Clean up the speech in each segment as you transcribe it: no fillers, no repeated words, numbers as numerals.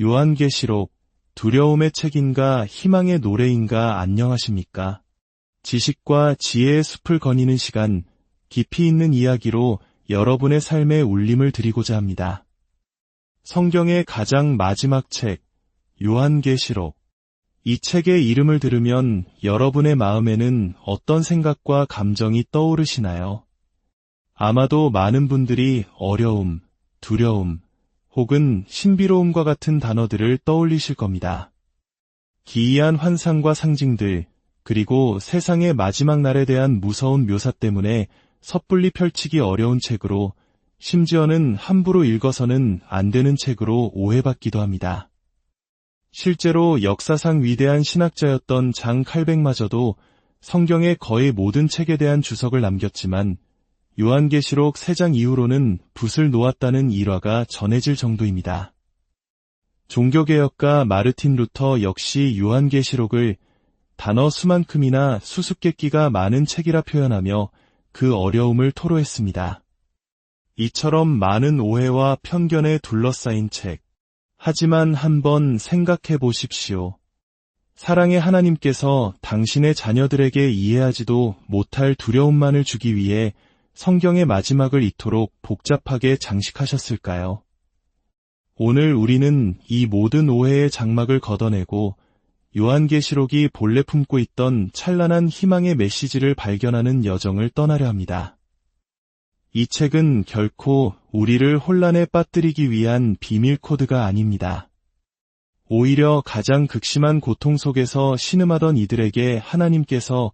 요한계시록, 두려움의 책인가 희망의 노래인가 안녕하십니까? 지식과 지혜의 숲을 거니는 시간, 깊이 있는 이야기로 여러분의 삶에 울림을 드리고자 합니다. 성경의 가장 마지막 책, 요한계시록. 이 책의 이름을 들으면 여러분의 마음에는 어떤 생각과 감정이 떠오르시나요? 아마도 많은 분들이 어려움, 두려움, 혹은 신비로움과 같은 단어들을 떠올리실 겁니다. 기이한 환상과 상징들, 그리고 세상의 마지막 날에 대한 무서운 묘사 때문에 섣불리 펼치기 어려운 책으로, 심지어는 함부로 읽어서는 안 되는 책으로 오해받기도 합니다. 실제로 역사상 위대한 신학자였던 장 칼백마저도 성경의 거의 모든 책에 대한 주석을 남겼지만 요한계시록 3장 이후로는 붓을 놓았다는 일화가 전해질 정도입니다. 종교개혁가 마르틴 루터 역시 요한계시록을 단어 수만큼이나 수수께끼가 많은 책이라 표현하며 그 어려움을 토로했습니다. 이처럼 많은 오해와 편견에 둘러싸인 책. 하지만 한번 생각해 보십시오. 사랑의 하나님께서 당신의 자녀들에게 이해하지도 못할 두려움만을 주기 위해 성경의 마지막을 이토록 복잡하게 장식하셨을까요? 오늘 우리는 이 모든 오해의 장막을 걷어내고 요한계시록이 본래 품고 있던 찬란한 희망의 메시지를 발견하는 여정을 떠나려 합니다. 이 책은 결코 우리를 혼란에 빠뜨리기 위한 비밀 코드가 아닙니다. 오히려 가장 극심한 고통 속에서 신음하던 이들에게 하나님께서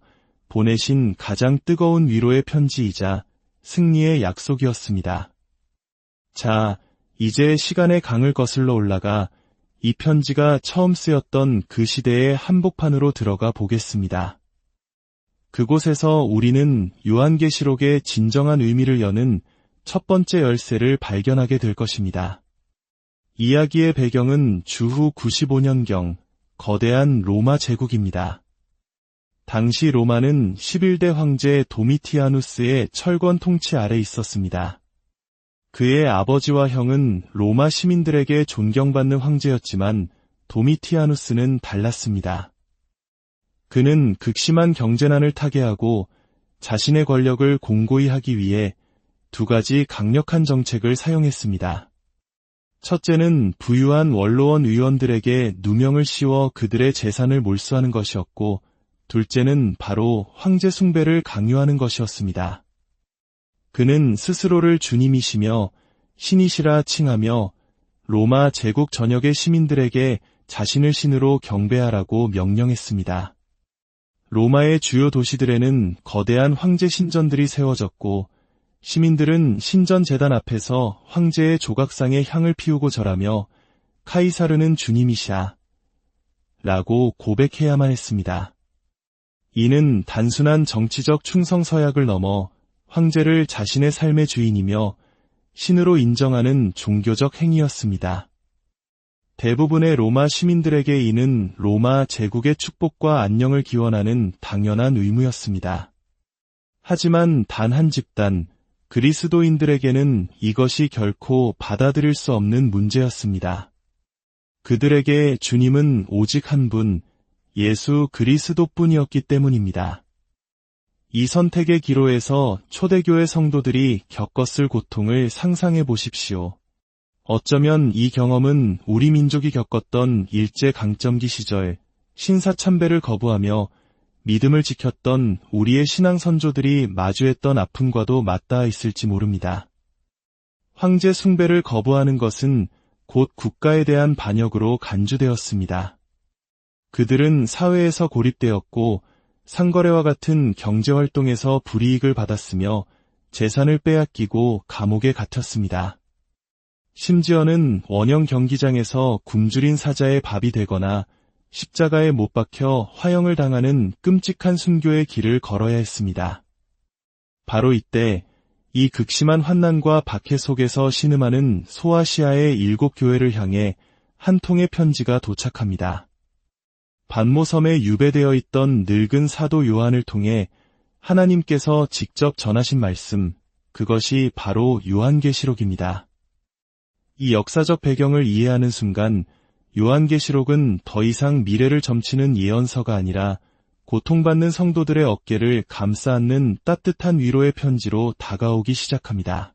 보내신 가장 뜨거운 위로의 편지이자 승리의 약속이었습니다. 자, 이제 시간의 강을 거슬러 올라가 이 편지가 처음 쓰였던 그 시대의 한복판으로 들어가 보겠습니다. 그곳에서 우리는 요한계시록의 진정한 의미를 여는 첫 번째 열쇠를 발견하게 될 것입니다. 이야기의 배경은 주후 95년경 거대한 로마 제국입니다. 당시 로마는 11대 황제 도미티아누스의 철권 통치 아래 있었습니다. 그의 아버지와 형은 로마 시민들에게 존경받는 황제였지만 도미티아누스는 달랐습니다. 그는 극심한 경제난을 타개하고 자신의 권력을 공고히 하기 위해 두 가지 강력한 정책을 사용했습니다. 첫째는 부유한 원로원 의원들에게 누명을 씌워 그들의 재산을 몰수하는 것이었고, 둘째는 바로 황제 숭배를 강요하는 것이었습니다. 그는 스스로를 주님이시며 신이시라 칭하며 로마 제국 전역의 시민들에게 자신을 신으로 경배하라고 명령했습니다. 로마의 주요 도시들에는 거대한 황제 신전들이 세워졌고 시민들은 신전 제단 앞에서 황제의 조각상에 향을 피우고 절하며 카이사르는 주님이시야 라고 고백해야만 했습니다. 이는 단순한 정치적 충성 서약을 넘어 황제를 자신의 삶의 주인이며 신으로 인정하는 종교적 행위였습니다. 대부분의 로마 시민들에게 이는 로마 제국의 축복과 안녕을 기원하는 당연한 의무였습니다. 하지만 단 한 집단, 그리스도인들에게는 이것이 결코 받아들일 수 없는 문제였습니다. 그들에게 주님은 오직 한 분, 예수 그리스도뿐이었기 때문입니다. 이 선택의 기로에서 초대교회 성도들이 겪었을 고통을 상상해 보십시오. 어쩌면 이 경험은 우리 민족이 겪었던 일제강점기 시절 신사참배를 거부하며 믿음을 지켰던 우리의 신앙 선조들이 마주했던 아픔과도 맞닿아 있을지 모릅니다. 황제 숭배를 거부하는 것은 곧 국가에 대한 반역으로 간주되었습니다. 그들은 사회에서 고립되었고 상거래와 같은 경제활동에서 불이익을 받았으며 재산을 빼앗기고 감옥에 갇혔습니다. 심지어는 원형 경기장에서 굶주린 사자의 밥이 되거나 십자가에 못 박혀 화형을 당하는 끔찍한 순교의 길을 걸어야 했습니다. 바로 이때 이 극심한 환난과 박해 속에서 신음하는 소아시아의 7 교회를 향해 한 통의 편지가 도착합니다. 반모섬에 유배되어 있던 늙은 사도 요한을 통해 하나님께서 직접 전하신 말씀, 그것이 바로 요한계시록입니다. 이 역사적 배경을 이해하는 순간 요한계시록은 더 이상 미래를 점치는 예언서가 아니라 고통받는 성도들의 어깨를 감싸 안는 따뜻한 위로의 편지로 다가오기 시작합니다.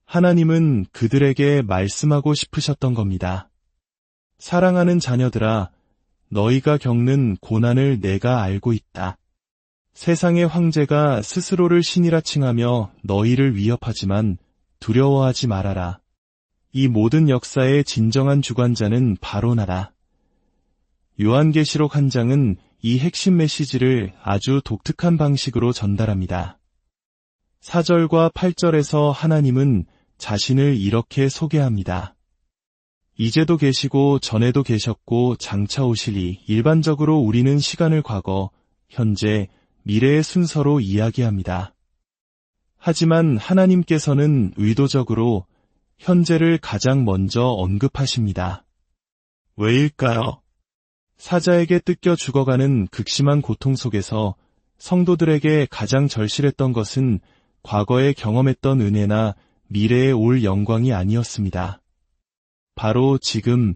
하나님은 그들에게 말씀하고 싶으셨던 겁니다. 사랑하는 자녀들아, 너희가 겪는 고난을 내가 알고 있다. 세상의 황제가 스스로를 신이라 칭하며 너희를 위협하지만 두려워하지 말아라. 이 모든 역사의 진정한 주관자는 바로 나다. 요한계시록 한 장은 이 핵심 메시지를 아주 독특한 방식으로 전달합니다. 4절과 8절에서 하나님은 자신을 이렇게 소개합니다. 이제도 계시고 전에도 계셨고 장차 오시리. 일반적으로 우리는 시간을 과거, 현재, 미래의 순서로 이야기합니다. 하지만 하나님께서는 의도적으로 현재를 가장 먼저 언급하십니다. 왜일까요? 사자에게 뜯겨 죽어가는 극심한 고통 속에서 성도들에게 가장 절실했던 것은 과거에 경험했던 은혜나 미래에 올 영광이 아니었습니다. 바로 지금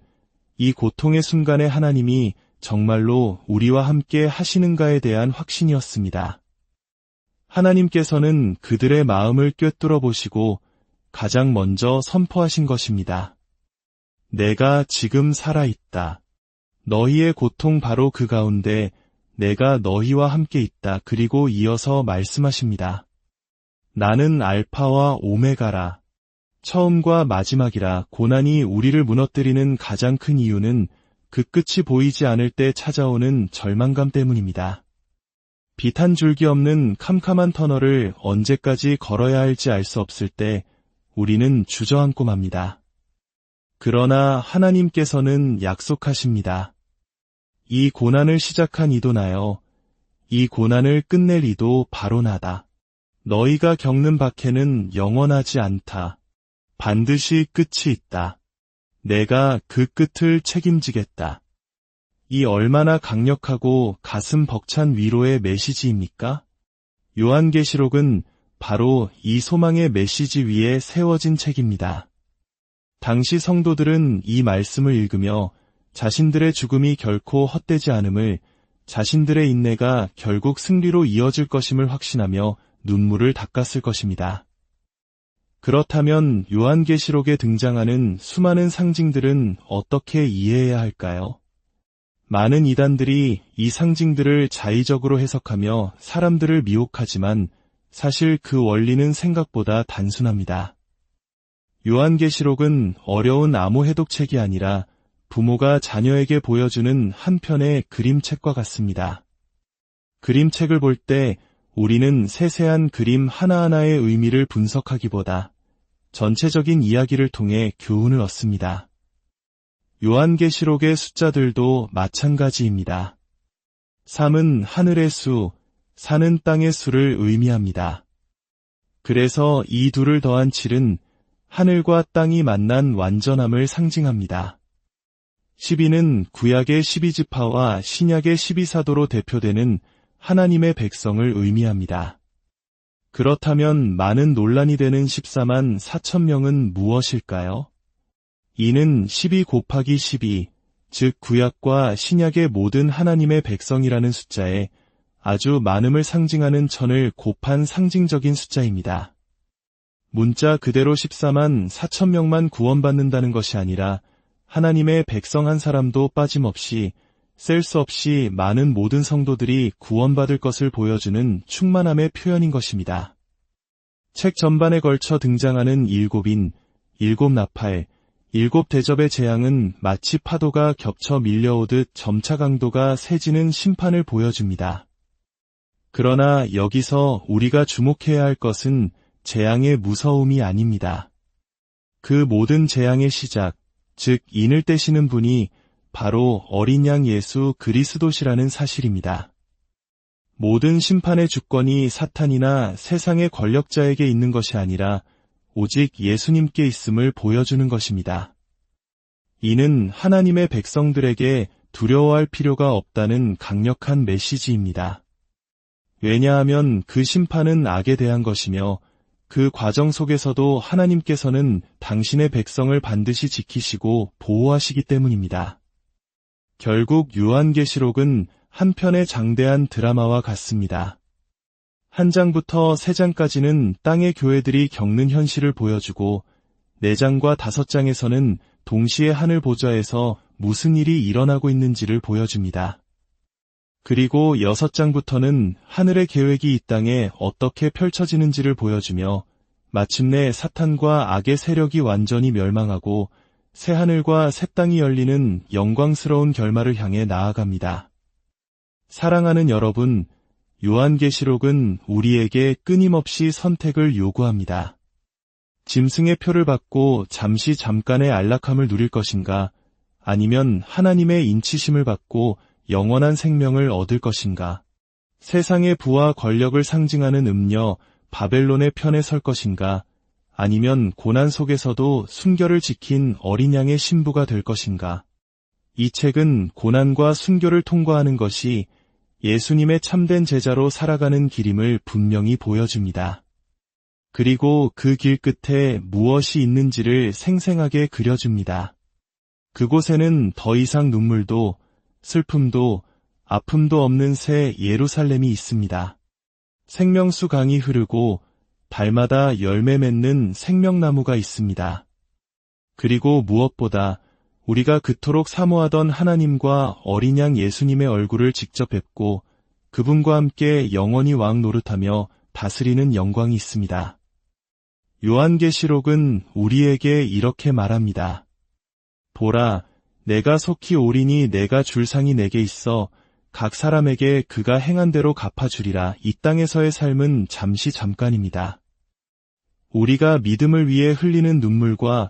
이 고통의 순간에 하나님이 정말로 우리와 함께 하시는가에 대한 확신이었습니다. 하나님께서는 그들의 마음을 꿰뚫어 보시고 가장 먼저 선포하신 것입니다. 내가 지금 살아있다. 너희의 고통 바로 그 가운데 내가 너희와 함께 있다. 그리고 이어서 말씀하십니다. 나는 알파와 오메가라. 처음과 마지막이라. 고난이 우리를 무너뜨리는 가장 큰 이유는 그 끝이 보이지 않을 때 찾아오는 절망감 때문입니다. 빛 한 줄기 없는 캄캄한 터널을 언제까지 걸어야 할지 알 수 없을 때 우리는 주저앉고 맙니다. 그러나 하나님께서는 약속하십니다. 이 고난을 시작한 이도 나요. 이 고난을 끝낼 이도 바로 나다. 너희가 겪는 박해는 영원하지 않다. 반드시 끝이 있다. 내가 그 끝을 책임지겠다. 이 얼마나 강력하고 가슴 벅찬 위로의 메시지입니까? 요한계시록은 바로 이 소망의 메시지 위에 세워진 책입니다. 당시 성도들은 이 말씀을 읽으며 자신들의 죽음이 결코 헛되지 않음을, 자신들의 인내가 결국 승리로 이어질 것임을 확신하며 눈물을 닦았을 것입니다. 그렇다면 요한계시록에 등장하는 수많은 상징들은 어떻게 이해해야 할까요? 많은 이단들이 이 상징들을 자의적으로 해석하며 사람들을 미혹하지만 사실 그 원리는 생각보다 단순합니다. 요한계시록은 어려운 암호 해독책이 아니라 부모가 자녀에게 보여주는 한 편의 그림책과 같습니다. 그림책을 볼 때 우리는 세세한 그림 하나하나의 의미를 분석하기보다 전체적인 이야기를 통해 교훈을 얻습니다. 요한계시록의 숫자들도 마찬가지입니다. 3은 하늘의 수, 4는 땅의 수를 의미합니다. 그래서 이 둘을 더한 7은 하늘과 땅이 만난 완전함을 상징합니다. 12는 구약의 12지파와 신약의 12사도로 대표되는 하나님의 백성을 의미합니다. 그렇다면 많은 논란이 되는 14만 4천 명은 무엇일까요? 이는 12 곱하기 12, 즉 구약과 신약의 모든 하나님의 백성이라는 숫자에 아주 많음을 상징하는 천을 곱한 상징적인 숫자입니다. 문자 그대로 14만 4천 명만 구원받는다는 것이 아니라 하나님의 백성 한 사람도 빠짐없이 셀 수 없이 많은 모든 성도들이 구원받을 것을 보여주는 충만함의 표현인 것입니다. 책 전반에 걸쳐 등장하는 일곱인, 일곱 나팔, 일곱 대접의 재앙은 마치 파도가 겹쳐 밀려오듯 점차 강도가 세지는 심판을 보여줍니다. 그러나 여기서 우리가 주목해야 할 것은 재앙의 무서움이 아닙니다. 그 모든 재앙의 시작, 즉 인을 떼시는 분이 바로 어린 양 예수 그리스도시라는 사실입니다. 모든 심판의 주권이 사탄이나 세상의 권력자에게 있는 것이 아니라 오직 예수님께 있음을 보여주는 것입니다. 이는 하나님의 백성들에게 두려워할 필요가 없다는 강력한 메시지입니다. 왜냐하면 그 심판은 악에 대한 것이며 그 과정 속에서도 하나님께서는 당신의 백성을 반드시 지키시고 보호하시기 때문입니다. 결국 요한계시록은 한 편의 장대한 드라마와 같습니다. 한 장부터 세 장까지는 땅의 교회들이 겪는 현실을 보여주고 4장과 5장에서는 동시에 하늘 보좌에서 무슨 일이 일어나고 있는지를 보여줍니다. 그리고 6장부터는 하늘의 계획이 이 땅에 어떻게 펼쳐지는지를 보여주며 마침내 사탄과 악의 세력이 완전히 멸망하고 새 하늘과 새 땅이 열리는 영광스러운 결말을 향해 나아갑니다. 사랑하는 여러분, 요한계시록은 우리에게 끊임없이 선택을 요구합니다. 짐승의 표를 받고 잠깐의 안락함을 누릴 것인가, 아니면 하나님의 인치심을 받고 영원한 생명을 얻을 것인가? 세상의 부와 권력을 상징하는 음녀 바벨론의 편에 설 것인가? 아니면 고난 속에서도 순결을 지킨 어린 양의 신부가 될 것인가? 이 책은 고난과 순교를 통과하는 것이 예수님의 참된 제자로 살아가는 길임을 분명히 보여줍니다. 그리고 그 길 끝에 무엇이 있는지를 생생하게 그려줍니다. 그곳에는 더 이상 눈물도 슬픔도 아픔도 없는 새 예루살렘이 있습니다. 생명수 강이 흐르고 달마다 열매 맺는 생명나무가 있습니다. 그리고 무엇보다 우리가 그토록 사모하던 하나님과 어린 양 예수님의 얼굴을 직접 뵙고 그분과 함께 영원히 왕 노릇하며 다스리는 영광이 있습니다. 요한계시록은 우리에게 이렇게 말합니다. 보라, 내가 속히 오리니 내가 줄 상이 내게 있어 각 사람에게 그가 행한 대로 갚아주리라. 이 땅에서의 삶은 잠깐입니다. 우리가 믿음을 위해 흘리는 눈물과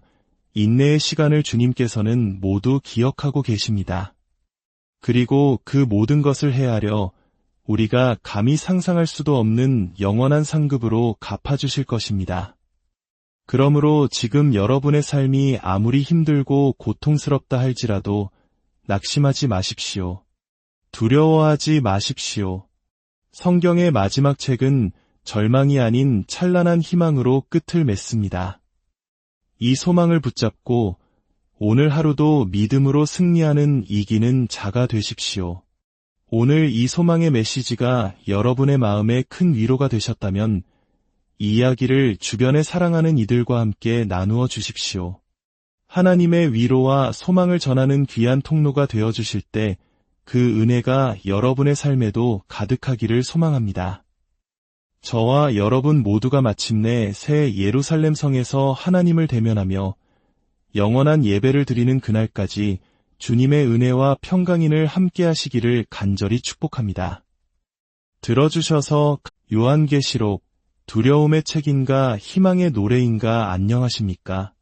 인내의 시간을 주님께서는 모두 기억하고 계십니다. 그리고 그 모든 것을 헤아려 우리가 감히 상상할 수도 없는 영원한 상급으로 갚아주실 것입니다. 그러므로 지금 여러분의 삶이 아무리 힘들고 고통스럽다 할지라도 낙심하지 마십시오. 두려워하지 마십시오. 성경의 마지막 책은 절망이 아닌 찬란한 희망으로 끝을 맺습니다. 이 소망을 붙잡고 오늘 하루도 믿음으로 승리하는 이기는 자가 되십시오. 오늘 이 소망의 메시지가 여러분의 마음에 큰 위로가 되셨다면 이 이야기를 주변에 사랑하는 이들과 함께 나누어 주십시오. 하나님의 위로와 소망을 전하는 귀한 통로가 되어 주실 때 그 은혜가 여러분의 삶에도 가득하기를 소망합니다. 저와 여러분 모두가 마침내 새 예루살렘 성에서 하나님을 대면하며 영원한 예배를 드리는 그날까지 주님의 은혜와 평강인을 함께 하시기를 간절히 축복합니다. 들어주셔서 요한계시록 두려움의 책인가 희망의 노래인가 안녕하십니까?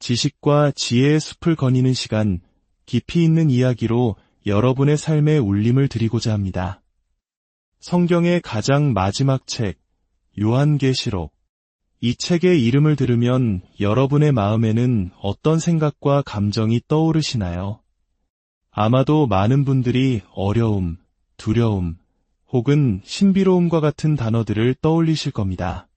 지식과 지혜의 숲을 거니는 시간, 깊이 있는 이야기로 여러분의 삶에 울림을 드리고자 합니다. 성경의 가장 마지막 책, 요한계시록. 이 책의 이름을 들으면 여러분의 마음에는 어떤 생각과 감정이 떠오르시나요? 아마도 많은 분들이 어려움, 두려움, 혹은 신비로움과 같은 단어들을 떠올리실 겁니다.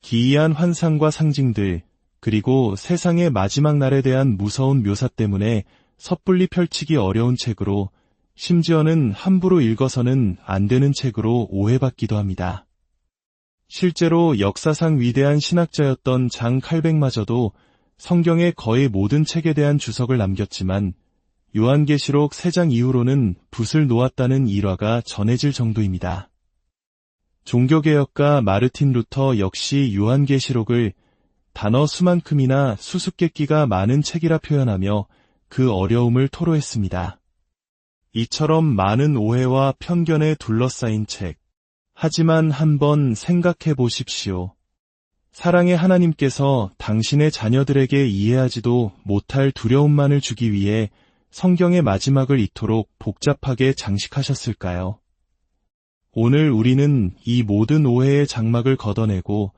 기이한 환상과 상징들, 그리고 세상의 마지막 날에 대한 무서운 묘사 때문에 섣불리 펼치기 어려운 책으로, 심지어는 함부로 읽어서는 안 되는 책으로 오해받기도 합니다. 실제로 역사상 위대한 신학자였던 장 칼백마저도 성경의 거의 모든 책에 대한 주석을 남겼지만 요한계시록 3장 이후로는 붓을 놓았다는 일화가 전해질 정도입니다. 종교개혁가 마르틴 루터 역시 요한계시록을 단어 수만큼이나 수수께끼가 많은 책이라 표현하며 그 어려움을 토로했습니다. 이처럼 많은 오해와 편견에 둘러싸인 책. 하지만 한번 생각해 보십시오. 사랑의 하나님께서 당신의 자녀들에게 이해하지도 못할 두려움만을 주기 위해 성경의 마지막을 이토록 복잡하게 장식하셨을까요? 오늘 우리는 이 모든 오해의 장막을 걷어내고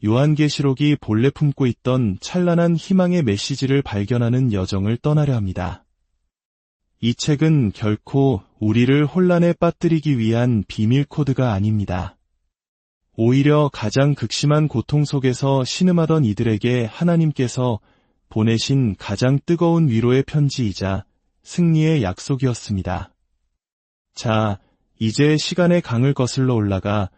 요한계시록이 본래 품고 있던 찬란한 희망의 메시지를 발견하는 여정을 떠나려 합니다. 이 책은 결코 우리를 혼란에 빠뜨리기 위한 비밀 코드가 아닙니다. 오히려 가장 극심한 고통 속에서 신음하던 이들에게 하나님께서 보내신 가장 뜨거운 위로의 편지이자 승리의 약속이었습니다. 자, 이제 시간의 강을 거슬러 올라가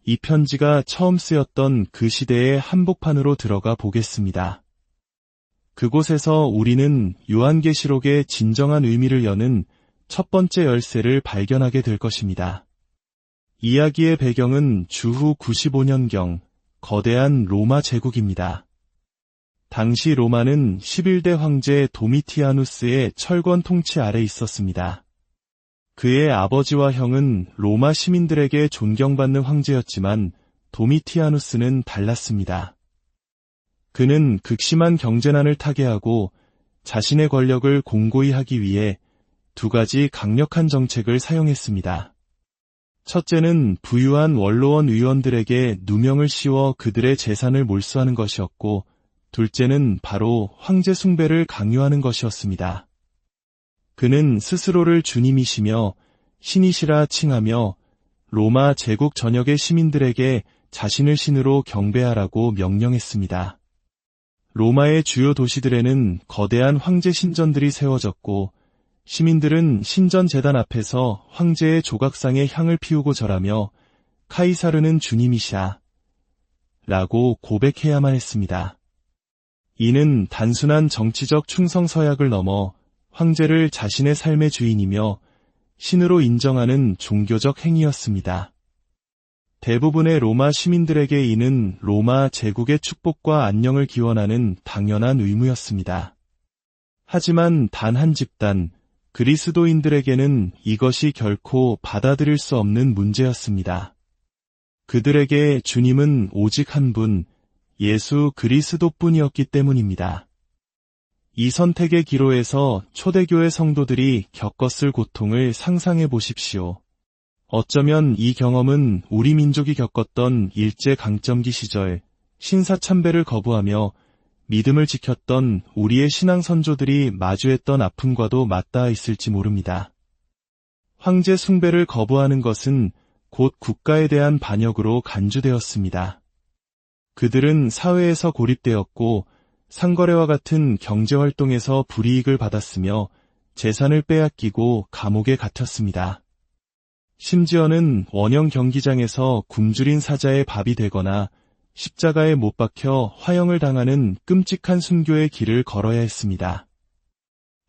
이 편지가 처음 쓰였던 그 시대의 한복판으로 들어가 보겠습니다. 그곳에서 우리는 요한계시록의 진정한 의미를 여는 첫 번째 열쇠를 발견하게 될 것입니다. 이야기의 배경은 주후 95년경 거대한 로마 제국입니다. 당시 로마는 11대 황제 도미티아누스의 철권 통치 아래 있었습니다. 그의 아버지와 형은 로마 시민들에게 존경받는 황제였지만 도미티아누스는 달랐습니다. 그는 극심한 경제난을 타개하고 자신의 권력을 공고히 하기 위해 두 가지 강력한 정책을 사용했습니다. 첫째는 부유한 원로원 의원들에게 누명을 씌워 그들의 재산을 몰수하는 것이었고, 둘째는 바로 황제 숭배를 강요하는 것이었습니다. 그는 스스로를 주님이시며 신이시라 칭하며 로마 제국 전역의 시민들에게 자신을 신으로 경배하라고 명령했습니다. 로마의 주요 도시들에는 거대한 황제 신전들이 세워졌고, 시민들은 신전 제단 앞에서 황제의 조각상에 향을 피우고 절하며 카이사르는 주님이시야 라고 고백해야만 했습니다. 이는 단순한 정치적 충성 서약을 넘어 황제를 자신의 삶의 주인이며 신으로 인정하는 종교적 행위였습니다. 대부분의 로마 시민들에게 이는 로마 제국의 축복과 안녕을 기원하는 당연한 의무였습니다. 하지만 단 한 집단, 그리스도인들에게는 이것이 결코 받아들일 수 없는 문제였습니다. 그들에게 주님은 오직 한 분, 예수 그리스도뿐이었기 때문입니다. 이 선택의 기로에서 초대교회 성도들이 겪었을 고통을 상상해 보십시오. 어쩌면 이 경험은 우리 민족이 겪었던 일제강점기 시절 신사참배를 거부하며 믿음을 지켰던 우리의 신앙 선조들이 마주했던 아픔과도 맞닿아 있을지 모릅니다. 황제 숭배를 거부하는 것은 곧 국가에 대한 반역으로 간주되었습니다. 그들은 사회에서 고립되었고 상거래와 같은 경제활동에서 불이익을 받았으며 재산을 빼앗기고 감옥에 갇혔습니다. 심지어는 원형 경기장에서 굶주린 사자의 밥이 되거나 십자가에 못 박혀 화형을 당하는 끔찍한 순교의 길을 걸어야 했습니다.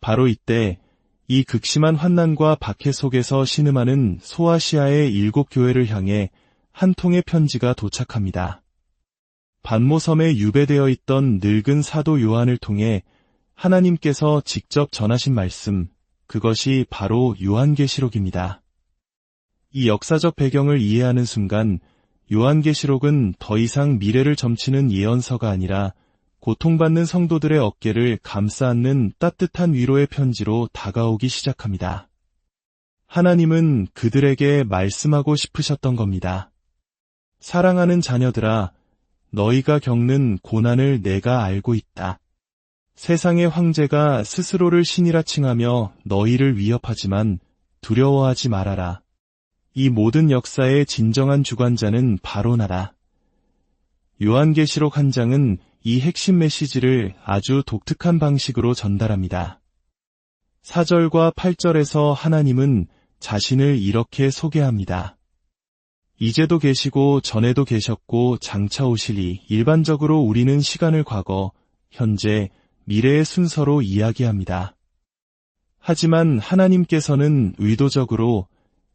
바로 이때 이 극심한 환난과 박해 속에서 신음하는 소아시아의 7교회를 향해 한 통의 편지가 도착합니다. 반모섬에 유배되어 있던 늙은 사도 요한을 통해 하나님께서 직접 전하신 말씀, 그것이 바로 요한계시록입니다. 이 역사적 배경을 이해하는 순간 요한계시록은 더 이상 미래를 점치는 예언서가 아니라 고통받는 성도들의 어깨를 감싸 안는 따뜻한 위로의 편지로 다가오기 시작합니다. 하나님은 그들에게 말씀하고 싶으셨던 겁니다. 사랑하는 자녀들아, 너희가 겪는 고난을 내가 알고 있다. 세상의 황제가 스스로를 신이라 칭하며 너희를 위협하지만 두려워하지 말아라. 이 모든 역사의 진정한 주관자는 바로 나다. 요한계시록 한 장은 이 핵심 메시지를 아주 독특한 방식으로 전달합니다. 4절과 8절에서 하나님은 자신을 이렇게 소개합니다. 이제도 계시고 전에도 계셨고 장차 오시리. 일반적으로 우리는 시간을 과거, 현재, 미래의 순서로 이야기합니다. 하지만 하나님께서는 의도적으로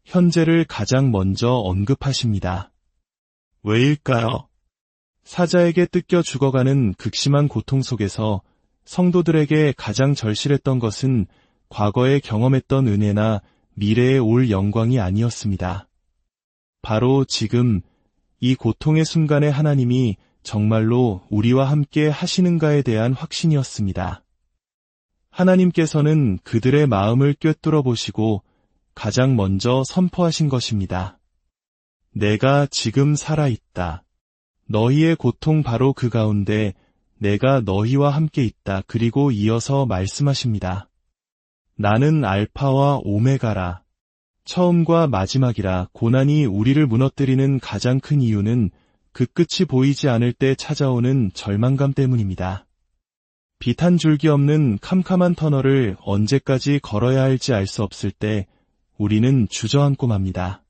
현재를 가장 먼저 언급하십니다. 왜일까요? 사자에게 뜯겨 죽어가는 극심한 고통 속에서 성도들에게 가장 절실했던 것은 과거에 경험했던 은혜나 미래에 올 영광이 아니었습니다. 바로 지금 이 고통의 순간에 하나님이 정말로 우리와 함께 하시는가에 대한 확신이었습니다. 하나님께서는 그들의 마음을 꿰뚫어 보시고 가장 먼저 선포하신 것입니다. 내가 지금 살아있다. 너희의 고통 바로 그 가운데 내가 너희와 함께 있다. 그리고 이어서 말씀하십니다. 나는 알파와 오메가라. 처음과 마지막이라. 고난이 우리를 무너뜨리는 가장 큰 이유는 그 끝이 보이지 않을 때 찾아오는 절망감 때문입니다. 빛 한 줄기 없는 캄캄한 터널을 언제까지 걸어야 할지 알 수 없을 때 우리는 주저앉고 맙니다.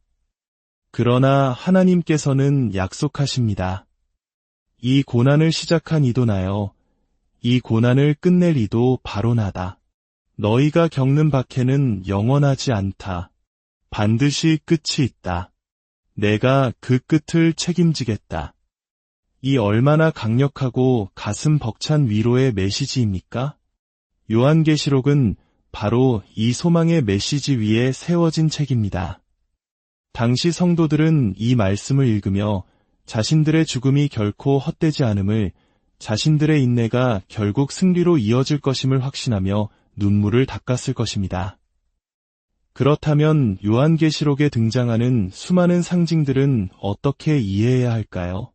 그러나 하나님께서는 약속하십니다. 이 고난을 시작한 이도 나요. 이 고난을 끝낼 이도 바로 나다. 너희가 겪는 박해는 영원하지 않다. 반드시 끝이 있다. 내가 그 끝을 책임지겠다. 이 얼마나 강력하고 가슴 벅찬 위로의 메시지입니까? 요한계시록은 바로 이 소망의 메시지 위에 세워진 책입니다. 당시 성도들은 이 말씀을 읽으며 자신들의 죽음이 결코 헛되지 않음을, 자신들의 인내가 결국 승리로 이어질 것임을 확신하며 눈물을 닦았을 것입니다. 그렇다면 요한계시록에 등장하는 수많은 상징들은 어떻게 이해해야 할까요?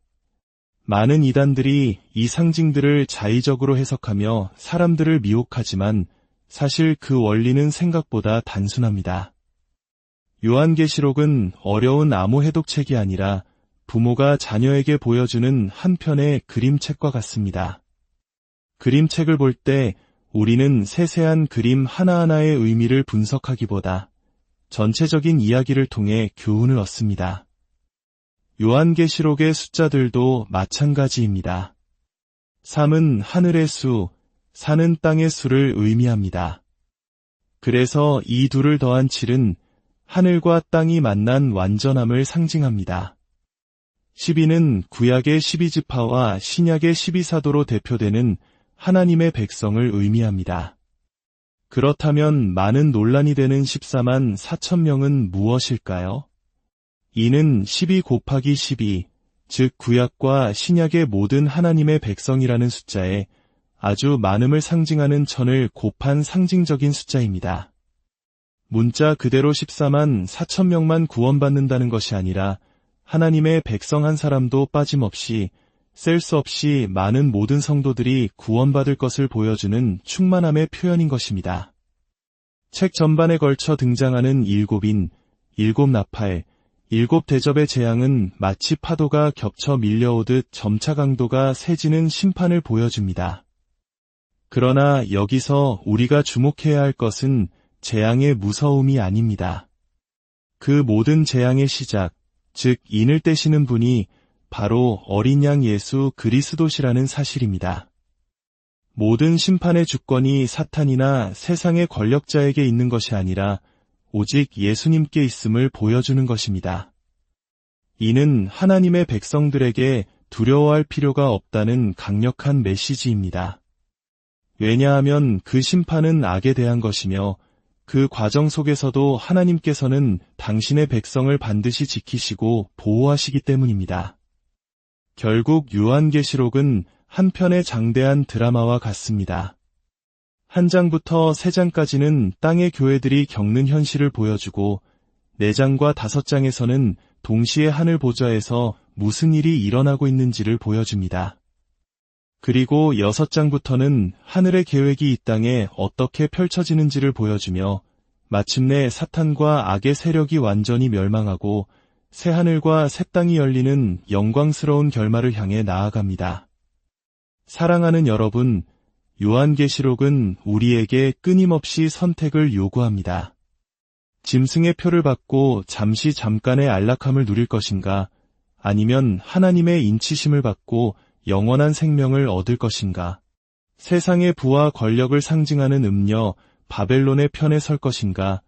많은 이단들이 이 상징들을 자의적으로 해석하며 사람들을 미혹하지만 사실 그 원리는 생각보다 단순합니다. 요한계시록은 어려운 암호 해독책이 아니라 부모가 자녀에게 보여주는 한 편의 그림책과 같습니다. 그림책을 볼 때 우리는 세세한 그림 하나하나의 의미를 분석하기보다 전체적인 이야기를 통해 교훈을 얻습니다. 요한계시록의 숫자들도 마찬가지입니다. 3은 하늘의 수, 4는 땅의 수를 의미합니다. 그래서 이 둘을 더한 7은 하늘과 땅이 만난 완전함을 상징합니다. 12는 구약의 12지파와 신약의 12사도로 대표되는 하나님의 백성을 의미합니다. 그렇다면 많은 논란이 되는 14만 4천 명은 무엇일까요? 이는 12 곱하기 12, 즉 구약과 신약의 모든 하나님의 백성이라는 숫자에 아주 많음을 상징하는 천을 곱한 상징적인 숫자입니다. 문자 그대로 14만 4천 명만 구원받는다는 것이 아니라 하나님의 백성 한 사람도 빠짐없이 셀 수 없이 많은 모든 성도들이 구원받을 것을 보여주는 충만함의 표현인 것입니다. 책 전반에 걸쳐 등장하는 일곱인, 일곱 나팔, 일곱 대접의 재앙은 마치 파도가 겹쳐 밀려오듯 점차 강도가 세지는 심판을 보여줍니다. 그러나 여기서 우리가 주목해야 할 것은 재앙의 무서움이 아닙니다. 그 모든 재앙의 시작, 즉 인을 떼시는 분이 바로 어린 양 예수 그리스도시라는 사실입니다. 모든 심판의 주권이 사탄이나 세상의 권력자에게 있는 것이 아니라 오직 예수님께 있음을 보여주는 것입니다. 이는 하나님의 백성들에게 두려워할 필요가 없다는 강력한 메시지입니다. 왜냐하면 그 심판은 악에 대한 것이며 그 과정 속에서도 하나님께서는 당신의 백성을 반드시 지키시고 보호하시기 때문입니다. 결국 요한계시록은 한 편의 장대한 드라마와 같습니다. 한 장부터 세 장까지는 땅의 교회들이 겪는 현실을 보여주고 4장과 5장에서는 동시에 하늘 보좌에서 무슨 일이 일어나고 있는지를 보여줍니다. 그리고 6장부터는 하늘의 계획이 이 땅에 어떻게 펼쳐지는지를 보여주며 마침내 사탄과 악의 세력이 완전히 멸망하고 새 하늘과 새 땅이 열리는 영광스러운 결말을 향해 나아갑니다. 사랑하는 여러분, 요한계시록은 우리에게 끊임없이 선택을 요구합니다. 짐승의 표를 받고 잠시 잠깐의 안락함을 누릴 것인가, 아니면 하나님의 인치심을 받고 영원한 생명을 얻을 것인가, 세상의 부와 권력을 상징하는 음녀 바벨론의 편에 설 것인가,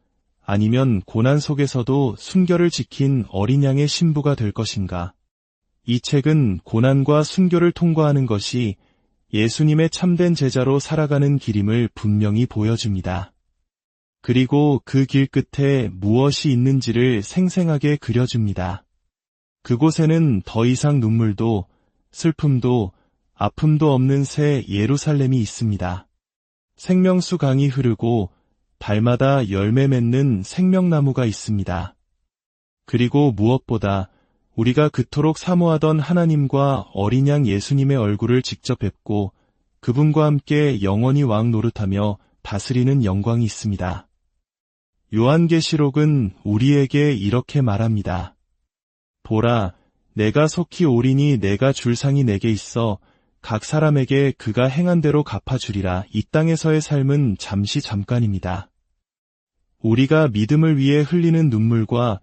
아니면 고난 속에서도 순결을 지킨 어린 양의 신부가 될 것인가. 이 책은 고난과 순교를 통과하는 것이 예수님의 참된 제자로 살아가는 길임을 분명히 보여줍니다. 그리고 그 길 끝에 무엇이 있는지를 생생하게 그려줍니다. 그곳에는 더 이상 눈물도 슬픔도 아픔도 없는 새 예루살렘이 있습니다. 생명수 강이 흐르고 달마다 열매 맺는 생명나무가 있습니다. 그리고 무엇보다 우리가 그토록 사모하던 하나님과 어린 양 예수님의 얼굴을 직접 뵙고 그분과 함께 영원히 왕 노릇하며 다스리는 영광이 있습니다. 요한계시록은 우리에게 이렇게 말합니다. 보라, 내가 속히 오리니 내가 줄 상이 내게 있어 각 사람에게 그가 행한 대로 갚아주리라. 이 땅에서의 삶은 잠시 잠깐입니다. 우리가 믿음을 위해 흘리는 눈물과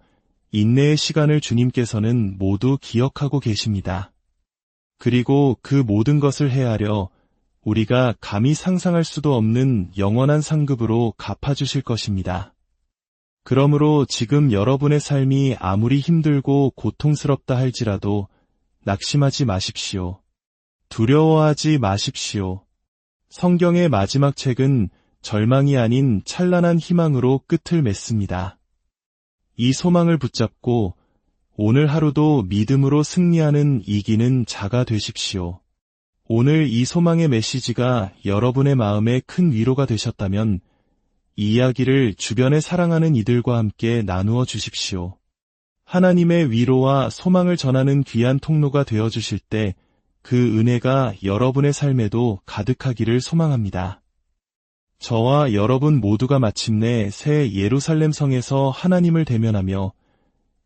인내의 시간을 주님께서는 모두 기억하고 계십니다. 그리고 그 모든 것을 헤아려 우리가 감히 상상할 수도 없는 영원한 상급으로 갚아주실 것입니다. 그러므로 지금 여러분의 삶이 아무리 힘들고 고통스럽다 할지라도 낙심하지 마십시오. 두려워하지 마십시오. 성경의 마지막 책은 절망이 아닌 찬란한 희망으로 끝을 맺습니다. 이 소망을 붙잡고 오늘 하루도 믿음으로 승리하는 이기는 자가 되십시오. 오늘 이 소망의 메시지가 여러분의 마음에 큰 위로가 되셨다면 이 이야기를 주변에 사랑하는 이들과 함께 나누어 주십시오. 하나님의 위로와 소망을 전하는 귀한 통로가 되어 주실 때 그 은혜가 여러분의 삶에도 가득하기를 소망합니다. 저와 여러분 모두가 마침내 새 예루살렘 성에서 하나님을 대면하며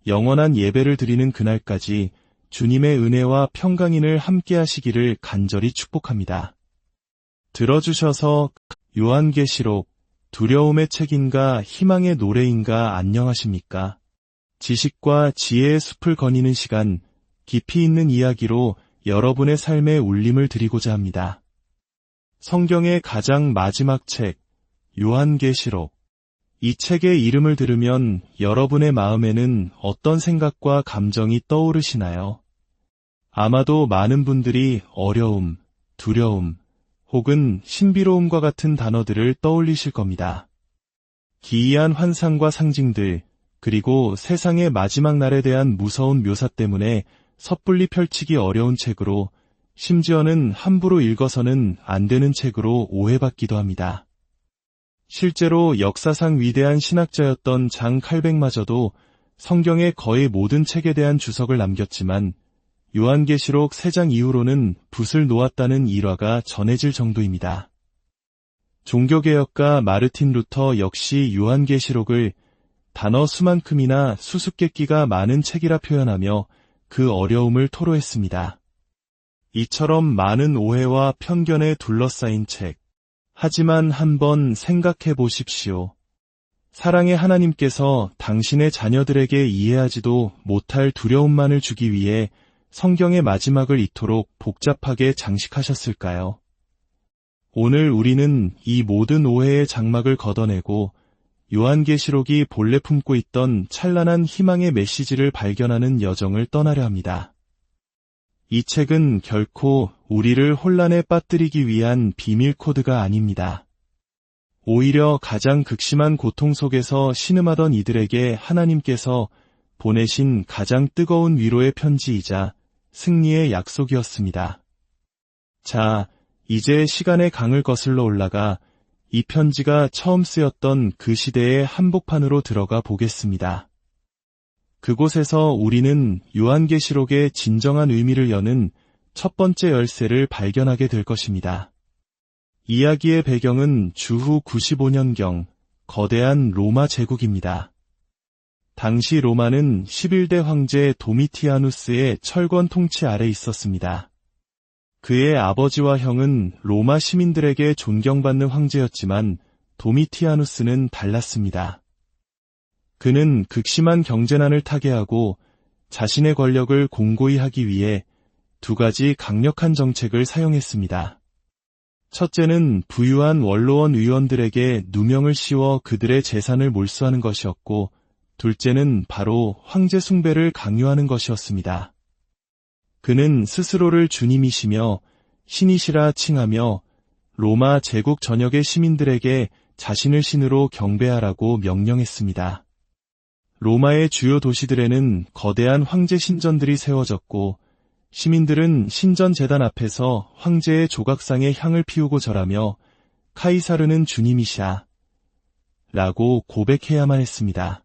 영원한 예배를 드리는 그날까지 주님의 은혜와 평강인을 함께 하시기를 간절히 축복합니다. 들어주셔서 요한계시록 두려움의 책인가 희망의 노래인가 안녕하십니까? 지식과 지혜의 숲을 거니는 시간, 깊이 있는 이야기로 여러분의 삶에 울림을 드리고자 합니다. 성경의 가장 마지막 책, 요한계시록. 이 책의 이름을 들으면 여러분의 마음에는 어떤 생각과 감정이 떠오르시나요? 아마도 많은 분들이 어려움, 두려움, 혹은 신비로움과 같은 단어들을 떠올리실 겁니다. 기이한 환상과 상징들, 그리고 세상의 마지막 날에 대한 무서운 묘사 때문에 섣불리 펼치기 어려운 책으로, 심지어는 함부로 읽어서는 안 되는 책으로 오해받기도 합니다. 실제로 역사상 위대한 신학자였던 장 칼백마저도 성경의 거의 모든 책에 대한 주석을 남겼지만 요한계시록 3장 이후로는 붓을 놓았다는 일화가 전해질 정도입니다. 종교개혁가 마르틴 루터 역시 요한계시록을 단어 수만큼이나 수수께끼가 많은 책이라 표현하며 그 어려움을 토로했습니다. 이처럼 많은 오해와 편견에 둘러싸인 책. 하지만 한번 생각해 보십시오. 사랑의 하나님께서 당신의 자녀들에게 이해하지도 못할 두려움만을 주기 위해 성경의 마지막을 이토록 복잡하게 장식하셨을까요? 오늘 우리는 이 모든 오해의 장막을 걷어내고 요한계시록이 본래 품고 있던 찬란한 희망의 메시지를 발견하는 여정을 떠나려 합니다. 이 책은 결코 우리를 혼란에 빠뜨리기 위한 비밀 코드가 아닙니다. 오히려 가장 극심한 고통 속에서 신음하던 이들에게 하나님께서 보내신 가장 뜨거운 위로의 편지이자 승리의 약속이었습니다. 자, 이제 시간의 강을 거슬러 올라가 이 편지가 처음 쓰였던 그 시대의 한복판으로 들어가 보겠습니다. 그곳에서 우리는 요한계시록의 진정한 의미를 여는 첫 번째 열쇠를 발견하게 될 것입니다. 이야기의 배경은 주후 95년경 거대한 로마 제국입니다. 당시 로마는 11대 황제 도미티아누스의 철권 통치 아래 있었습니다. 그의 아버지와 형은 로마 시민들에게 존경받는 황제였지만 도미티아누스는 달랐습니다. 그는 극심한 경제난을 타개하고 자신의 권력을 공고히 하기 위해 두 가지 강력한 정책을 사용했습니다. 첫째는 부유한 원로원 의원들에게 누명을 씌워 그들의 재산을 몰수하는 것이었고, 둘째는 바로 황제 숭배를 강요하는 것이었습니다. 그는 스스로를 주님이시며 신이시라 칭하며 로마 제국 전역의 시민들에게 자신을 신으로 경배하라고 명령했습니다. 로마의 주요 도시들에는 거대한 황제 신전들이 세워졌고 시민들은 신전 제단 앞에서 황제의 조각상에 향을 피우고 절하며 카이사르는 주님이시야 라고 고백해야만 했습니다.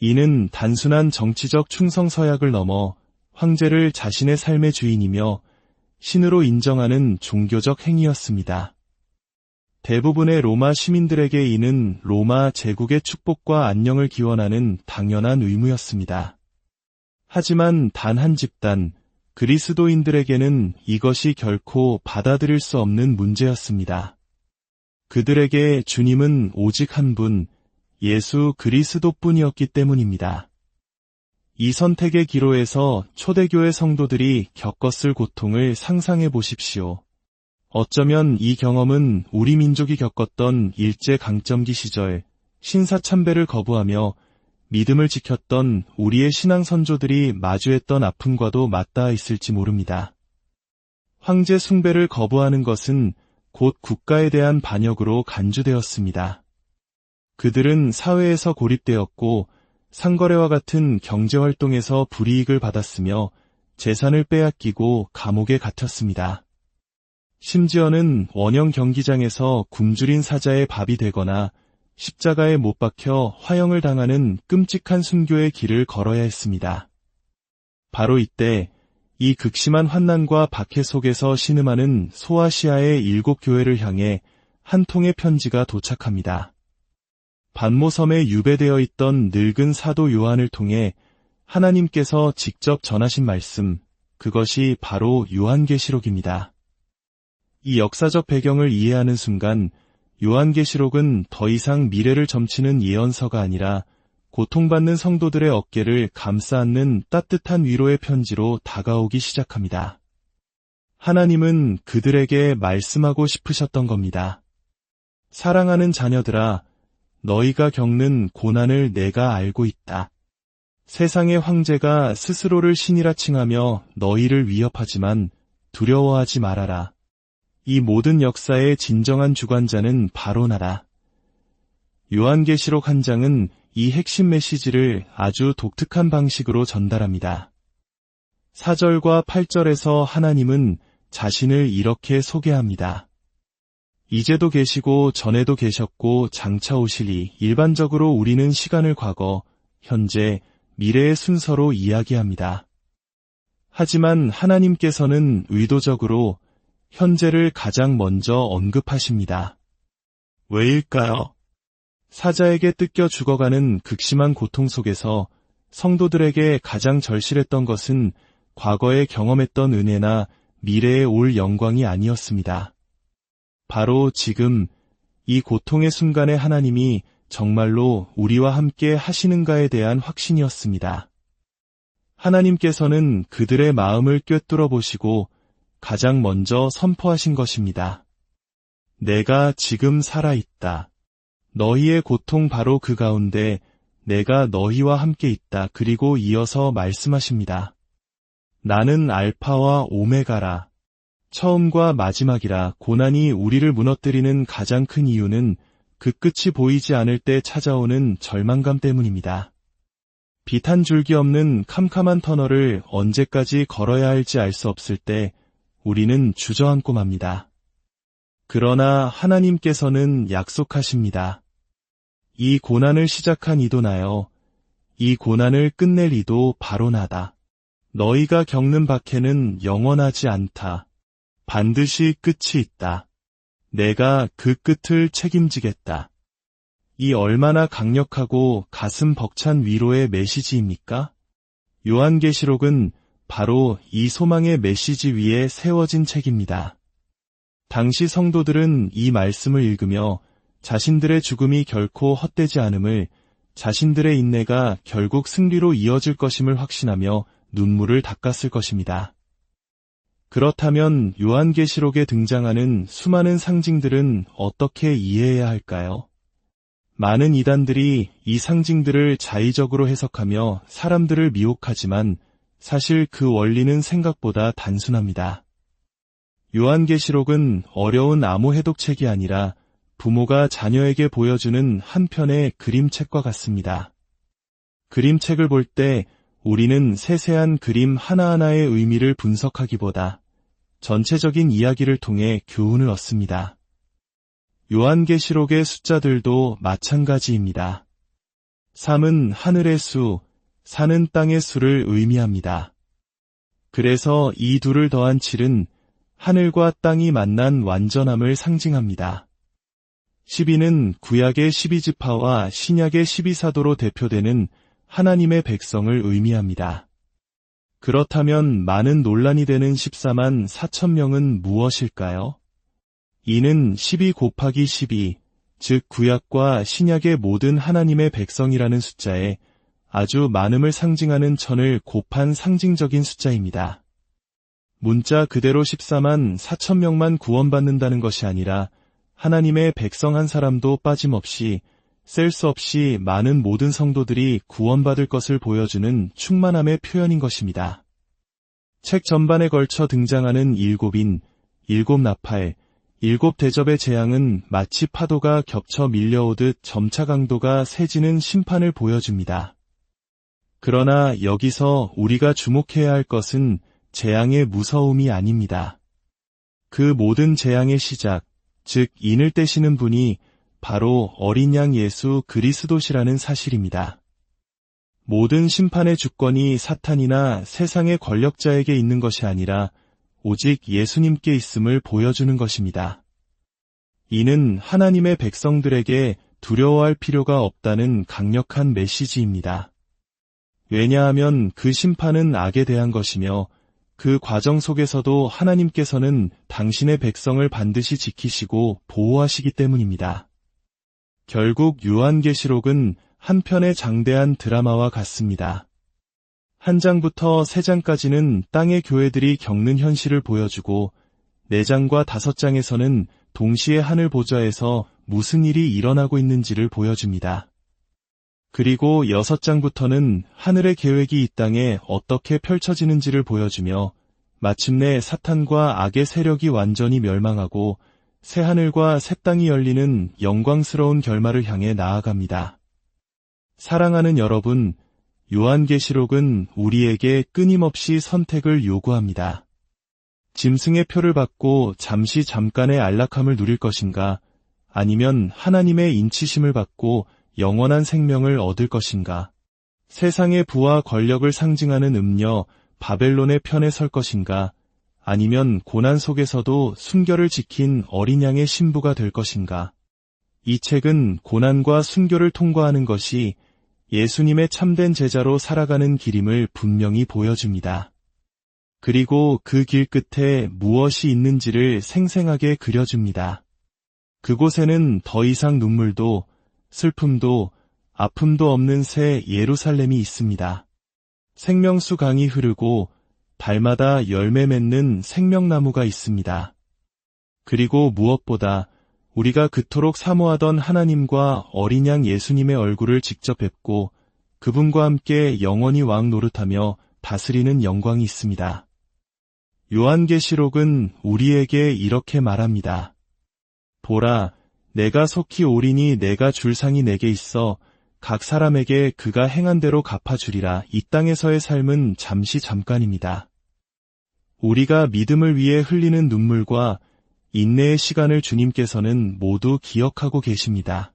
이는 단순한 정치적 충성 서약을 넘어 황제를 자신의 삶의 주인이며 신으로 인정하는 종교적 행위였습니다. 대부분의 로마 시민들에게 이는 로마 제국의 축복과 안녕을 기원하는 당연한 의무였습니다. 하지만 단 한 집단, 그리스도인들에게는 이것이 결코 받아들일 수 없는 문제였습니다. 그들에게 주님은 오직 한 분, 예수 그리스도뿐이었기 때문입니다. 이 선택의 기로에서 초대교회 성도들이 겪었을 고통을 상상해 보십시오. 어쩌면 이 경험은 우리 민족이 겪었던 일제강점기 시절 신사참배를 거부하며 믿음을 지켰던 우리의 신앙 선조들이 마주했던 아픔과도 맞닿아 있을지 모릅니다. 황제 숭배를 거부하는 것은 곧 국가에 대한 반역으로 간주되었습니다. 그들은 사회에서 고립되었고 상거래와 같은 경제활동에서 불이익을 받았으며 재산을 빼앗기고 감옥에 갇혔습니다. 심지어는 원형 경기장에서 굶주린 사자의 밥이 되거나 십자가에 못 박혀 화형을 당하는 끔찍한 순교의 길을 걸어야 했습니다. 바로 이때 이 극심한 환난과 박해 속에서 신음하는 소아시아의 7교회를 향해 한 통의 편지가 도착합니다. 반모섬에 유배되어 있던 늙은 사도 요한을 통해 하나님께서 직접 전하신 말씀, 그것이 바로 요한계시록입니다. 이 역사적 배경을 이해하는 순간 요한계시록은 더 이상 미래를 점치는 예언서가 아니라 고통받는 성도들의 어깨를 감싸 안는 따뜻한 위로의 편지로 다가오기 시작합니다. 하나님은 그들에게 말씀하고 싶으셨던 겁니다. 사랑하는 자녀들아, 너희가 겪는 고난을 내가 알고 있다. 세상의 황제가 스스로를 신이라 칭하며 너희를 위협하지만 두려워하지 말아라. 이 모든 역사의 진정한 주관자는 바로 나다. 요한계시록 한 장은 이 핵심 메시지를 아주 독특한 방식으로 전달합니다. 4절과 8절에서 하나님은 자신을 이렇게 소개합니다. 이제도 계시고 전에도 계셨고 장차 오시리. 일반적으로 우리는 시간을 과거, 현재, 미래의 순서로 이야기합니다. 하지만 하나님께서는 의도적으로 현재를 가장 먼저 언급하십니다. 왜일까요? 사자에게 뜯겨 죽어가는 극심한 고통 속에서 성도들에게 가장 절실했던 것은 과거에 경험했던 은혜나 미래에 올 영광이 아니었습니다. 바로 지금 이 고통의 순간에 하나님이 정말로 우리와 함께 하시는가에 대한 확신이었습니다. 하나님께서는 그들의 마음을 꿰뚫어 보시고 가장 먼저 선포하신 것입니다. 내가 지금 살아있다. 너희의 고통 바로 그 가운데 내가 너희와 함께 있다. 그리고 이어서 말씀하십니다. 나는 알파와 오메가라. 처음과 마지막이라. 고난이 우리를 무너뜨리는 가장 큰 이유는 그 끝이 보이지 않을 때 찾아오는 절망감 때문입니다. 빛 한 줄기 없는 캄캄한 터널을 언제까지 걸어야 할지 알 수 없을 때 우리는 주저앉고 맙니다. 그러나 하나님께서는 약속하십니다. 이 고난을 시작한 이도 나요. 이 고난을 끝낼 이도 바로 나다. 너희가 겪는 박해는 영원하지 않다. 반드시 끝이 있다. 내가 그 끝을 책임지겠다. 이 얼마나 강력하고 가슴 벅찬 위로의 메시지입니까? 요한계시록은 바로 이 소망의 메시지 위에 세워진 책입니다. 당시 성도들은 이 말씀을 읽으며 자신들의 죽음이 결코 헛되지 않음을, 자신들의 인내가 결국 승리로 이어질 것임을 확신하며 눈물을 닦았을 것입니다. 그렇다면 요한계시록에 등장하는 수많은 상징들은 어떻게 이해해야 할까요? 많은 이단들이 이 상징들을 자의적으로 해석하며 사람들을 미혹하지만 사실 그 원리는 생각보다 단순합니다. 요한계시록은 어려운 암호 해독책이 아니라 부모가 자녀에게 보여주는 한 편의 그림책과 같습니다. 그림책을 볼 때 우리는 세세한 그림 하나하나의 의미를 분석하기보다 전체적인 이야기를 통해 교훈을 얻습니다. 요한계시록의 숫자들도 마찬가지입니다. 3은 하늘의 수, 4는 땅의 수를 의미합니다. 그래서 이 둘을 더한 7은 하늘과 땅이 만난 완전함을 상징합니다. 12는 구약의 12지파와 신약의 12사도로 대표되는 하나님의 백성을 의미합니다. 그렇다면 많은 논란이 되는 14만 4천 명은 무엇일까요? 이는 12 곱하기 12, 즉 구약과 신약의 모든 하나님의 백성이라는 숫자에 아주 많음을 상징하는 천을 곱한 상징적인 숫자입니다. 문자 그대로 14만 4천 명만 구원받는다는 것이 아니라 하나님의 백성 한 사람도 빠짐없이 셀 수 없이 많은 모든 성도들이 구원받을 것을 보여주는 충만함의 표현인 것입니다. 책 전반에 걸쳐 등장하는 일곱인, 일곱 나팔, 일곱 대접의 재앙은 마치 파도가 겹쳐 밀려오듯 점차 강도가 세지는 심판을 보여줍니다. 그러나 여기서 우리가 주목해야 할 것은 재앙의 무서움이 아닙니다. 그 모든 재앙의 시작, 즉 인을 떼시는 분이 바로 어린 양 예수 그리스도시라는 사실입니다. 모든 심판의 주권이 사탄이나 세상의 권력자에게 있는 것이 아니라 오직 예수님께 있음을 보여주는 것입니다. 이는 하나님의 백성들에게 두려워할 필요가 없다는 강력한 메시지입니다. 왜냐하면 그 심판은 악에 대한 것이며 그 과정 속에서도 하나님께서는 당신의 백성을 반드시 지키시고 보호하시기 때문입니다. 결국 요한계시록은 한 편의 장대한 드라마와 같습니다. 한 장부터 세 장까지는 땅의 교회들이 겪는 현실을 보여주고 4장과 5장에서는 동시에 하늘 보좌에서 무슨 일이 일어나고 있는지를 보여줍니다. 그리고 6장부터는 하늘의 계획이 이 땅에 어떻게 펼쳐지는지를 보여주며 마침내 사탄과 악의 세력이 완전히 멸망하고 새하늘과 새 땅이 열리는 영광스러운 결말을 향해 나아갑니다. 사랑하는 여러분, 요한계시록은 우리에게 끊임없이 선택을 요구합니다. 짐승의 표를 받고 잠시 잠깐의 안락함을 누릴 것인가, 아니면 하나님의 인치심을 받고 영원한 생명을 얻을 것인가, 세상의 부와 권력을 상징하는 음녀 바벨론의 편에 설 것인가, 아니면 고난 속에서도 순결을 지킨 어린 양의 신부가 될 것인가. 이 책은 고난과 순교를 통과하는 것이 예수님의 참된 제자로 살아가는 길임을 분명히 보여줍니다. 그리고 그 길 끝에 무엇이 있는지를 생생하게 그려줍니다. 그곳에는 더 이상 눈물도 슬픔도 아픔도 없는 새 예루살렘이 있습니다. 생명수 강이 흐르고 달마다 열매 맺는 생명나무가 있습니다. 그리고 무엇보다 우리가 그토록 사모하던 하나님과 어린 양 예수님의 얼굴을 직접 뵙고 그분과 함께 영원히 왕 노릇하며 다스리는 영광이 있습니다. 요한계시록은 우리에게 이렇게 말합니다. 보라, 내가 속히 오리니 내가 줄 상이 내게 있어 각 사람에게 그가 행한 대로 갚아주리라. 이 땅에서의 삶은 잠시 잠깐입니다. 우리가 믿음을 위해 흘리는 눈물과 인내의 시간을 주님께서는 모두 기억하고 계십니다.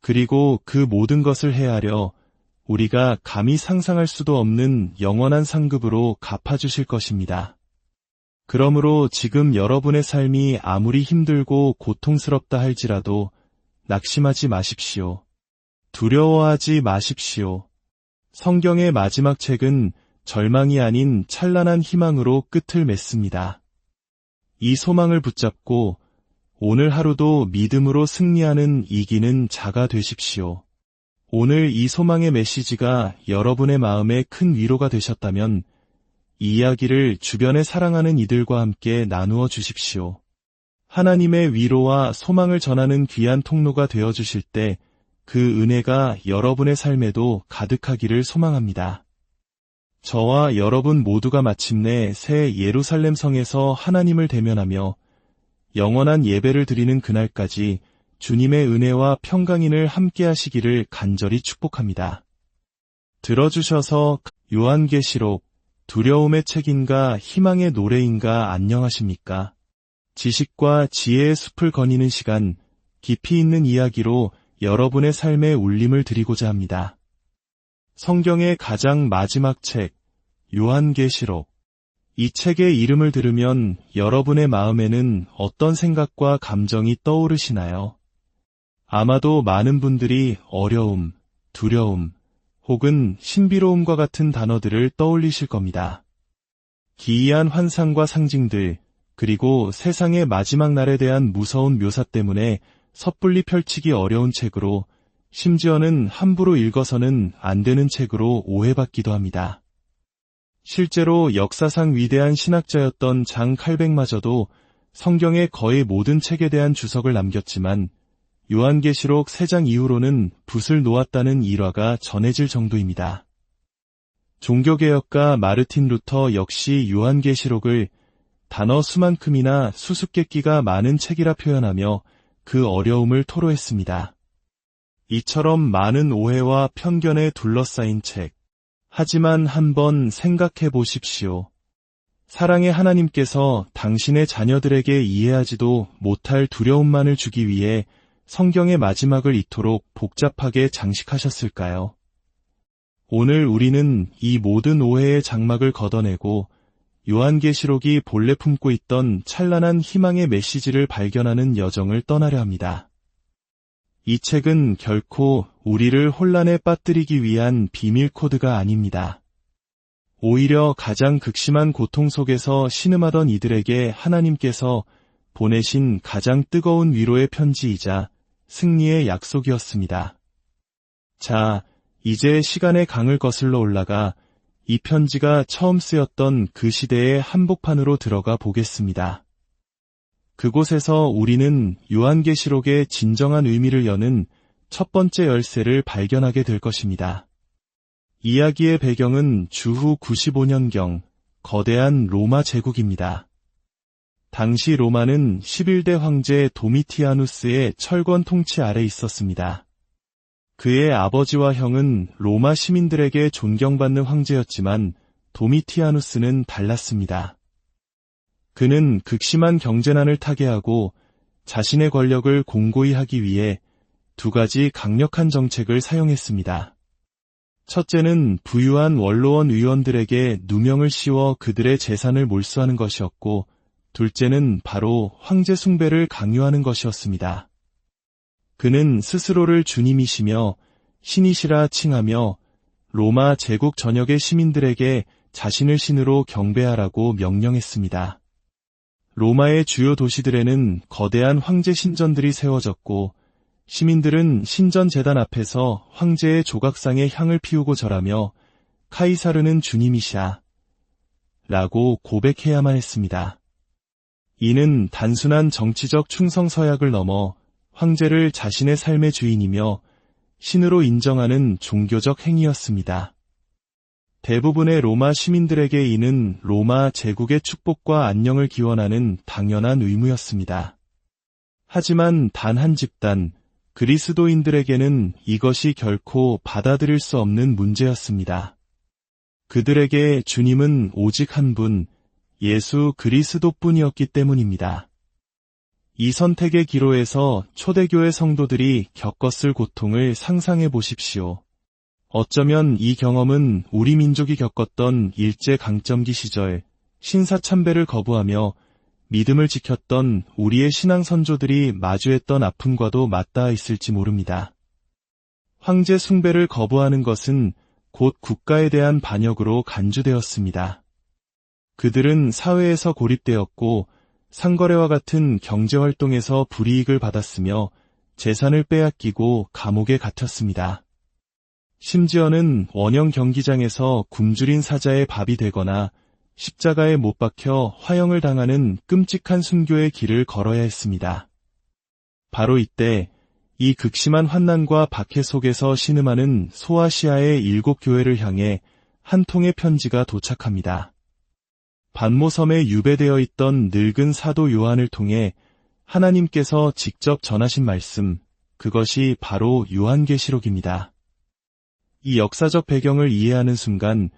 그리고 그 모든 것을 헤아려 우리가 감히 상상할 수도 없는 영원한 상급으로 갚아주실 것입니다. 그러므로 지금 여러분의 삶이 아무리 힘들고 고통스럽다 할지라도 낙심하지 마십시오. 두려워하지 마십시오. 성경의 마지막 책은 절망이 아닌 찬란한 희망으로 끝을 맺습니다. 이 소망을 붙잡고 오늘 하루도 믿음으로 승리하는 이기는 자가 되십시오. 오늘 이 소망의 메시지가 여러분의 마음에 큰 위로가 되셨다면 이 이야기를 주변에 사랑하는 이들과 함께 나누어 주십시오. 하나님의 위로와 소망을 전하는 귀한 통로가 되어 주실 때 그 은혜가 여러분의 삶에도 가득하기를 소망합니다. 저와 여러분 모두가 마침내 새 예루살렘 성에서 하나님을 대면하며 영원한 예배를 드리는 그날까지 주님의 은혜와 평강인을 함께 하시기를 간절히 축복합니다. 들어주셔서 요한계시록 두려움의 책인가 희망의 노래인가 안녕하십니까? 지식과 지혜의 숲을 거니는 시간, 깊이 있는 이야기로 여러분의 삶에 울림을 드리고자 합니다. 성경의 가장 마지막 책, 요한계시록. 이 책의 이름을 들으면 여러분의 마음에는 어떤 생각과 감정이 떠오르시나요? 아마도 많은 분들이 어려움, 두려움, 혹은 신비로움과 같은 단어들을 떠올리실 겁니다. 기이한 환상과 상징들, 그리고 세상의 마지막 날에 대한 무서운 묘사 때문에 섣불리 펼치기 어려운 책으로, 심지어는 함부로 읽어서는 안 되는 책으로 오해받기도 합니다. 실제로 역사상 위대한 신학자였던 장 칼백마저도 성경의 거의 모든 책에 대한 주석을 남겼지만 요한계시록 3장 이후로는 붓을 놓았다는 일화가 전해질 정도입니다. 종교개혁가 마르틴 루터 역시 요한계시록을 단어 수만큼이나 수수께끼가 많은 책이라 표현하며 그 어려움을 토로했습니다. 이처럼 많은 오해와 편견에 둘러싸인 책. 하지만 한번 생각해 보십시오. 사랑의 하나님께서 당신의 자녀들에게 이해하지도 못할 두려움만을 주기 위해 성경의 마지막을 이토록 복잡하게 장식하셨을까요? 오늘 우리는 이 모든 오해의 장막을 걷어내고 요한계시록이 본래 품고 있던 찬란한 희망의 메시지를 발견하는 여정을 떠나려 합니다. 이 책은 결코 우리를 혼란에 빠뜨리기 위한 비밀 코드가 아닙니다. 오히려 가장 극심한 고통 속에서 신음하던 이들에게 하나님께서 보내신 가장 뜨거운 위로의 편지이자 승리의 약속이었습니다. 자, 이제 시간의 강을 거슬러 올라가 이 편지가 처음 쓰였던 그 시대의 한복판으로 들어가 보겠습니다. 그곳에서 우리는 요한계시록의 진정한 의미를 여는 첫 번째 열쇠를 발견하게 될 것입니다. 이야기의 배경은 주후 95년경 거대한 로마 제국입니다. 당시 로마는 11대 황제 도미티아누스의 철권 통치 아래 있었습니다. 그의 아버지와 형은 로마 시민들에게 존경받는 황제였지만 도미티아누스는 달랐습니다. 그는 극심한 경제난을 타개하고 자신의 권력을 공고히 하기 위해 두 가지 강력한 정책을 사용했습니다. 첫째는 부유한 원로원 의원들에게 누명을 씌워 그들의 재산을 몰수하는 것이었고, 둘째는 바로 황제 숭배를 강요하는 것이었습니다. 그는 스스로를 주님이시며 신이시라 칭하며 로마 제국 전역의 시민들에게 자신을 신으로 경배하라고 명령했습니다. 로마의 주요 도시들에는 거대한 황제 신전들이 세워졌고 시민들은 신전 제단 앞에서 황제의 조각상에 향을 피우고 절하며 카이사르는 주님이시야 라고 고백해야만 했습니다. 이는 단순한 정치적 충성 서약을 넘어 황제를 자신의 삶의 주인이며 신으로 인정하는 종교적 행위였습니다. 대부분의 로마 시민들에게 이는 로마 제국의 축복과 안녕을 기원하는 당연한 의무였습니다. 하지만 단 한 집단, 그리스도인들에게는 이것이 결코 받아들일 수 없는 문제였습니다. 그들에게 주님은 오직 한 분, 예수 그리스도뿐이었기 때문입니다. 이 선택의 기로에서 초대교회 성도들이 겪었을 고통을 상상해 보십시오. 어쩌면 이 경험은 우리 민족이 겪었던 일제강점기 시절 신사참배를 거부하며 믿음을 지켰던 우리의 신앙 선조들이 마주했던 아픔과도 맞닿아 있을지 모릅니다. 황제 숭배를 거부하는 것은 곧 국가에 대한 반역으로 간주되었습니다. 그들은 사회에서 고립되었고 상거래와 같은 경제활동에서 불이익을 받았으며 재산을 빼앗기고 감옥에 갇혔습니다. 심지어는 원형 경기장에서 굶주린 사자의 밥이 되거나 십자가에 못 박혀 화형을 당하는 끔찍한 순교의 길을 걸어야 했습니다. 바로 이때 이 극심한 환난과 박해 속에서 신음하는 소아시아의 7교회를 향해 한 통의 편지가 도착합니다. 반모섬에 유배되어 있던 늙은 사도 요한을 통해 하나님께서 직접 전하신 말씀, 그것이 바로 요한계시록입니다. 이 역사적 배경을 이해하는 순간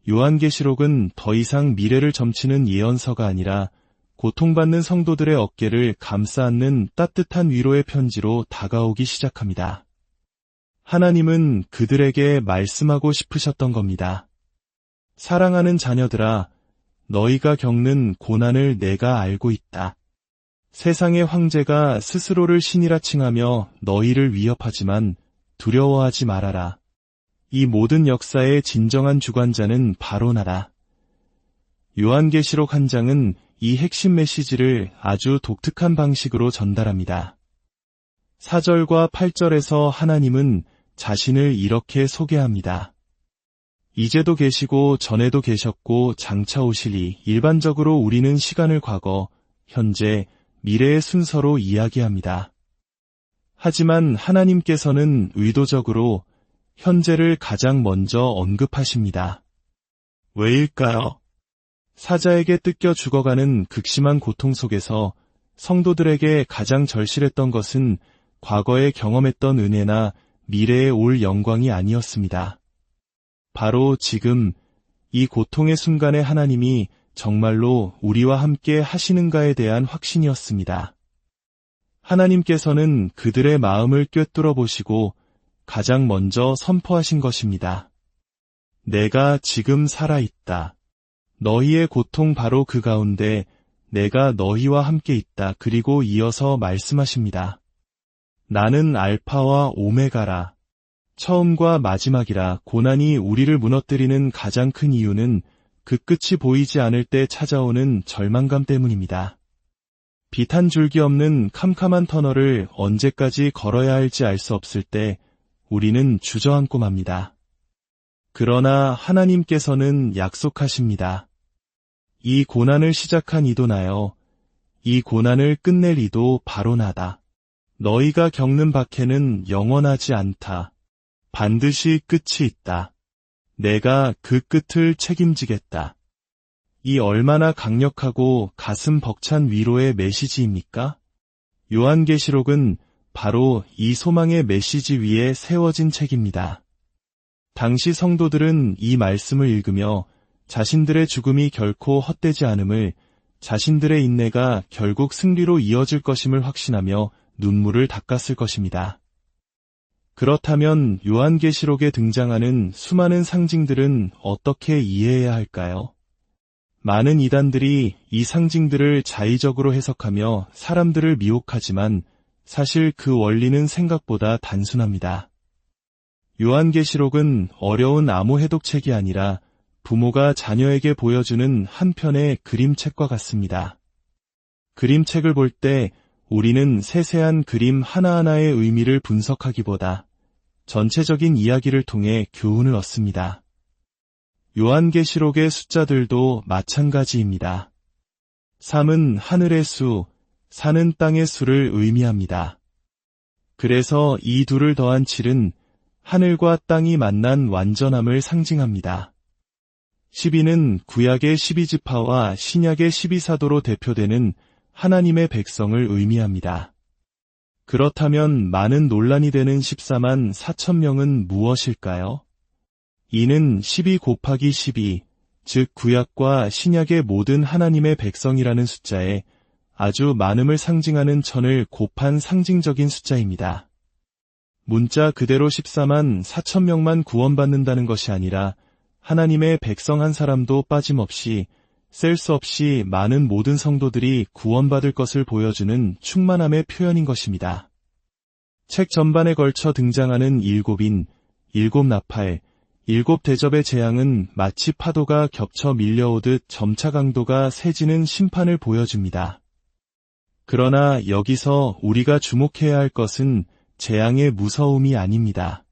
요한계시록은 더 이상 미래를 점치는 예언서가 아니라 고통받는 성도들의 어깨를 감싸 안는 따뜻한 위로의 편지로 다가오기 시작합니다. 하나님은 그들에게 말씀하고 싶으셨던 겁니다. 사랑하는 자녀들아, 너희가 겪는 고난을 내가 알고 있다. 세상의 황제가 스스로를 신이라 칭하며 너희를 위협하지만 두려워하지 말아라. 이 모든 역사의 진정한 주관자는 바로 나다. 요한계시록 한 장은 이 핵심 메시지를 아주 독특한 방식으로 전달합니다. 4절과 8절에서 하나님은 자신을 이렇게 소개합니다. 이제도 계시고 전에도 계셨고 장차 오시리. 일반적으로 우리는 시간을 과거, 현재, 미래의 순서로 이야기합니다. 하지만 하나님께서는 의도적으로 현재를 가장 먼저 언급하십니다. 왜일까요? 사자에게 뜯겨 죽어가는 극심한 고통 속에서 성도들에게 가장 절실했던 것은 과거에 경험했던 은혜나 미래에 올 영광이 아니었습니다. 바로 지금 이 고통의 순간에 하나님이 정말로 우리와 함께 하시는가에 대한 확신이었습니다. 하나님께서는 그들의 마음을 꿰뚫어 보시고 가장 먼저 선포하신 것입니다. 내가 지금 살아있다. 너희의 고통 바로 그 가운데 내가 너희와 함께 있다. 그리고 이어서 말씀하십니다. 나는 알파와 오메가라. 처음과 마지막이라. 고난이 우리를 무너뜨리는 가장 큰 이유는 그 끝이 보이지 않을 때 찾아오는 절망감 때문입니다. 빛 한 줄기 없는 캄캄한 터널을 언제까지 걸어야 할지 알 수 없을 때 우리는 주저앉고 맙니다. 그러나 하나님께서는 약속하십니다. 이 고난을 시작한 이도 나여 이 고난을 끝낼 이도 바로 나다. 너희가 겪는 박해는 영원하지 않다. 반드시 끝이 있다. 내가 그 끝을 책임지겠다. 이 얼마나 강력하고 가슴 벅찬 위로의 메시지입니까? 요한계시록은 바로 이 소망의 메시지 위에 세워진 책입니다. 당시 성도들은 이 말씀을 읽으며 자신들의 죽음이 결코 헛되지 않음을, 자신들의 인내가 결국 승리로 이어질 것임을 확신하며 눈물을 닦았을 것입니다. 그렇다면 요한계시록에 등장하는 수많은 상징들은 어떻게 이해해야 할까요? 많은 이단들이 이 상징들을 자의적으로 해석하며 사람들을 미혹하지만 사실 그 원리는 생각보다 단순합니다. 요한계시록은 어려운 암호 해독책이 아니라 부모가 자녀에게 보여주는 한 편의 그림책과 같습니다. 그림책을 볼 때 우리는 세세한 그림 하나하나의 의미를 분석하기보다 전체적인 이야기를 통해 교훈을 얻습니다. 요한계시록의 숫자들도 마찬가지입니다. 3은 하늘의 수, 4는 땅의 수를 의미합니다. 그래서 이 둘을 더한 7은 하늘과 땅이 만난 완전함을 상징합니다. 12는 구약의 12지파와 신약의 12사도로 대표되는 하나님의 백성을 의미합니다. 그렇다면 많은 논란이 되는 14만 4천 명은 무엇일까요? 이는 12 곱하기 12, 즉 구약과 신약의 모든 하나님의 백성이라는 숫자에 아주 많음을 상징하는 천을 곱한 상징적인 숫자입니다. 문자 그대로 14만 4천 명만 구원받는다는 것이 아니라 하나님의 백성 한 사람도 빠짐없이 셀 수 없이 많은 모든 성도들이 구원받을 것을 보여주는 충만함의 표현인 것입니다. 책 전반에 걸쳐 등장하는 일곱인, 일곱 나팔, 일곱 대접의 재앙은 마치 파도가 겹쳐 밀려오듯 점차 강도가 세지는 심판을 보여줍니다. 그러나 여기서 우리가 주목해야 할 것은 재앙의 무서움이 아닙니다.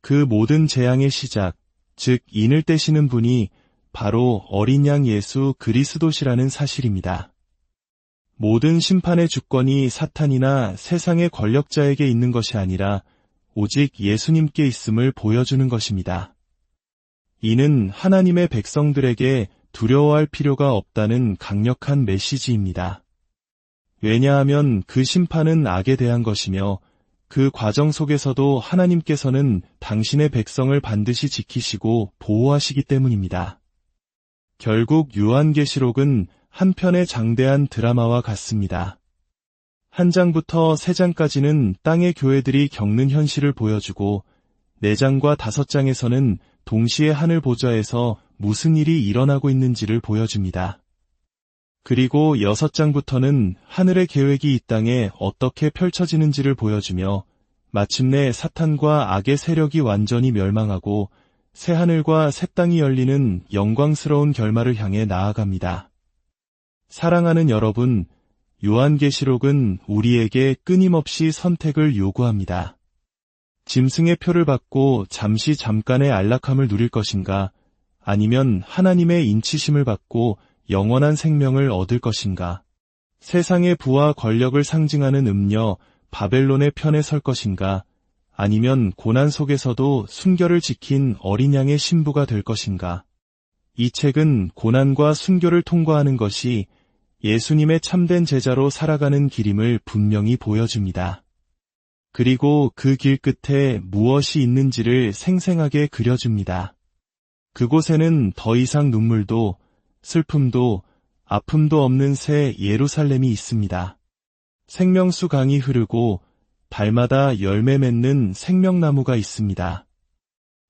그 모든 재앙의 시작, 즉 인을 떼시는 분이 바로 어린 양 예수 그리스도시라는 사실입니다. 모든 심판의 주권이 사탄이나 세상의 권력자에게 있는 것이 아니라 오직 예수님께 있음을 보여주는 것입니다. 이는 하나님의 백성들에게 두려워할 필요가 없다는 강력한 메시지입니다. 왜냐하면 그 심판은 악에 대한 것이며 그 과정 속에서도 하나님께서는 당신의 백성을 반드시 지키시고 보호하시기 때문입니다. 결국 요한계시록은 한 편의 장대한 드라마와 같습니다. 한 장부터 3장까지는 땅의 교회들이 겪는 현실을 보여주고 4장과 5장에서는 동시에 하늘 보좌에서 무슨 일이 일어나고 있는지를 보여줍니다. 그리고 6장부터는 하늘의 계획이 이 땅에 어떻게 펼쳐지는지를 보여주며 마침내 사탄과 악의 세력이 완전히 멸망하고 새하늘과 새 땅이 열리는 영광스러운 결말을 향해 나아갑니다. 사랑하는 여러분, 요한계시록은 우리에게 끊임없이 선택을 요구합니다. 짐승의 표를 받고 잠깐의 안락함을 누릴 것인가, 아니면 하나님의 인치심을 받고 영원한 생명을 얻을 것인가, 세상의 부와 권력을 상징하는 음녀 바벨론의 편에 설 것인가, 아니면 고난 속에서도 순결을 지킨 어린 양의 신부가 될 것인가. 이 책은 고난과 순교를 통과하는 것이 예수님의 참된 제자로 살아가는 길임을 분명히 보여줍니다. 그리고 그 길 끝에 무엇이 있는지를 생생하게 그려줍니다. 그곳에는 더 이상 눈물도 슬픔도 아픔도 없는 새 예루살렘이 있습니다. 생명수 강이 흐르고 달마다 열매 맺는 생명나무가 있습니다.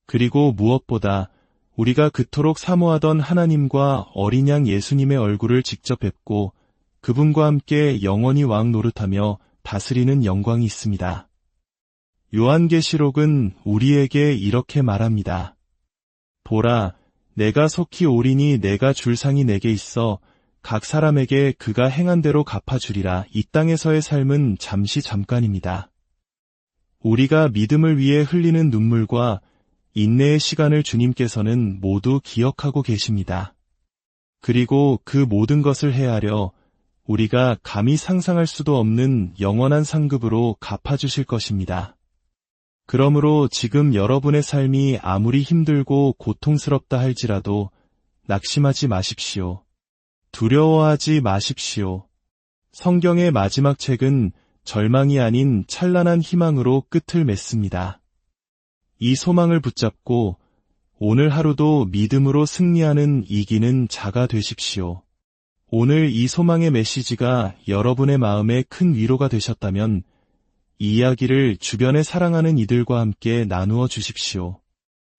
그리고 무엇보다 우리가 그토록 사모하던 하나님과 어린 양 예수님의 얼굴을 직접 뵙고 그분과 함께 영원히 왕 노릇하며 다스리는 영광이 있습니다. 요한계시록은 우리에게 이렇게 말합니다. 보라, 내가 속히 오리니 내가 줄 상이 내게 있어 각 사람에게 그가 행한 대로 갚아주리라. 이 땅에서의 삶은 잠깐입니다. 우리가 믿음을 위해 흘리는 눈물과 인내의 시간을 주님께서는 모두 기억하고 계십니다. 그리고 그 모든 것을 헤아려 우리가 감히 상상할 수도 없는 영원한 상급으로 갚아주실 것입니다. 그러므로 지금 여러분의 삶이 아무리 힘들고 고통스럽다 할지라도 낙심하지 마십시오. 두려워하지 마십시오. 성경의 마지막 책은 절망이 아닌 찬란한 희망으로 끝을 맺습니다. 이 소망을 붙잡고 오늘 하루도 믿음으로 승리하는 이기는 자가 되십시오. 오늘 이 소망의 메시지가 여러분의 마음에 큰 위로가 되셨다면 이 이야기를 주변에 사랑하는 이들과 함께 나누어 주십시오.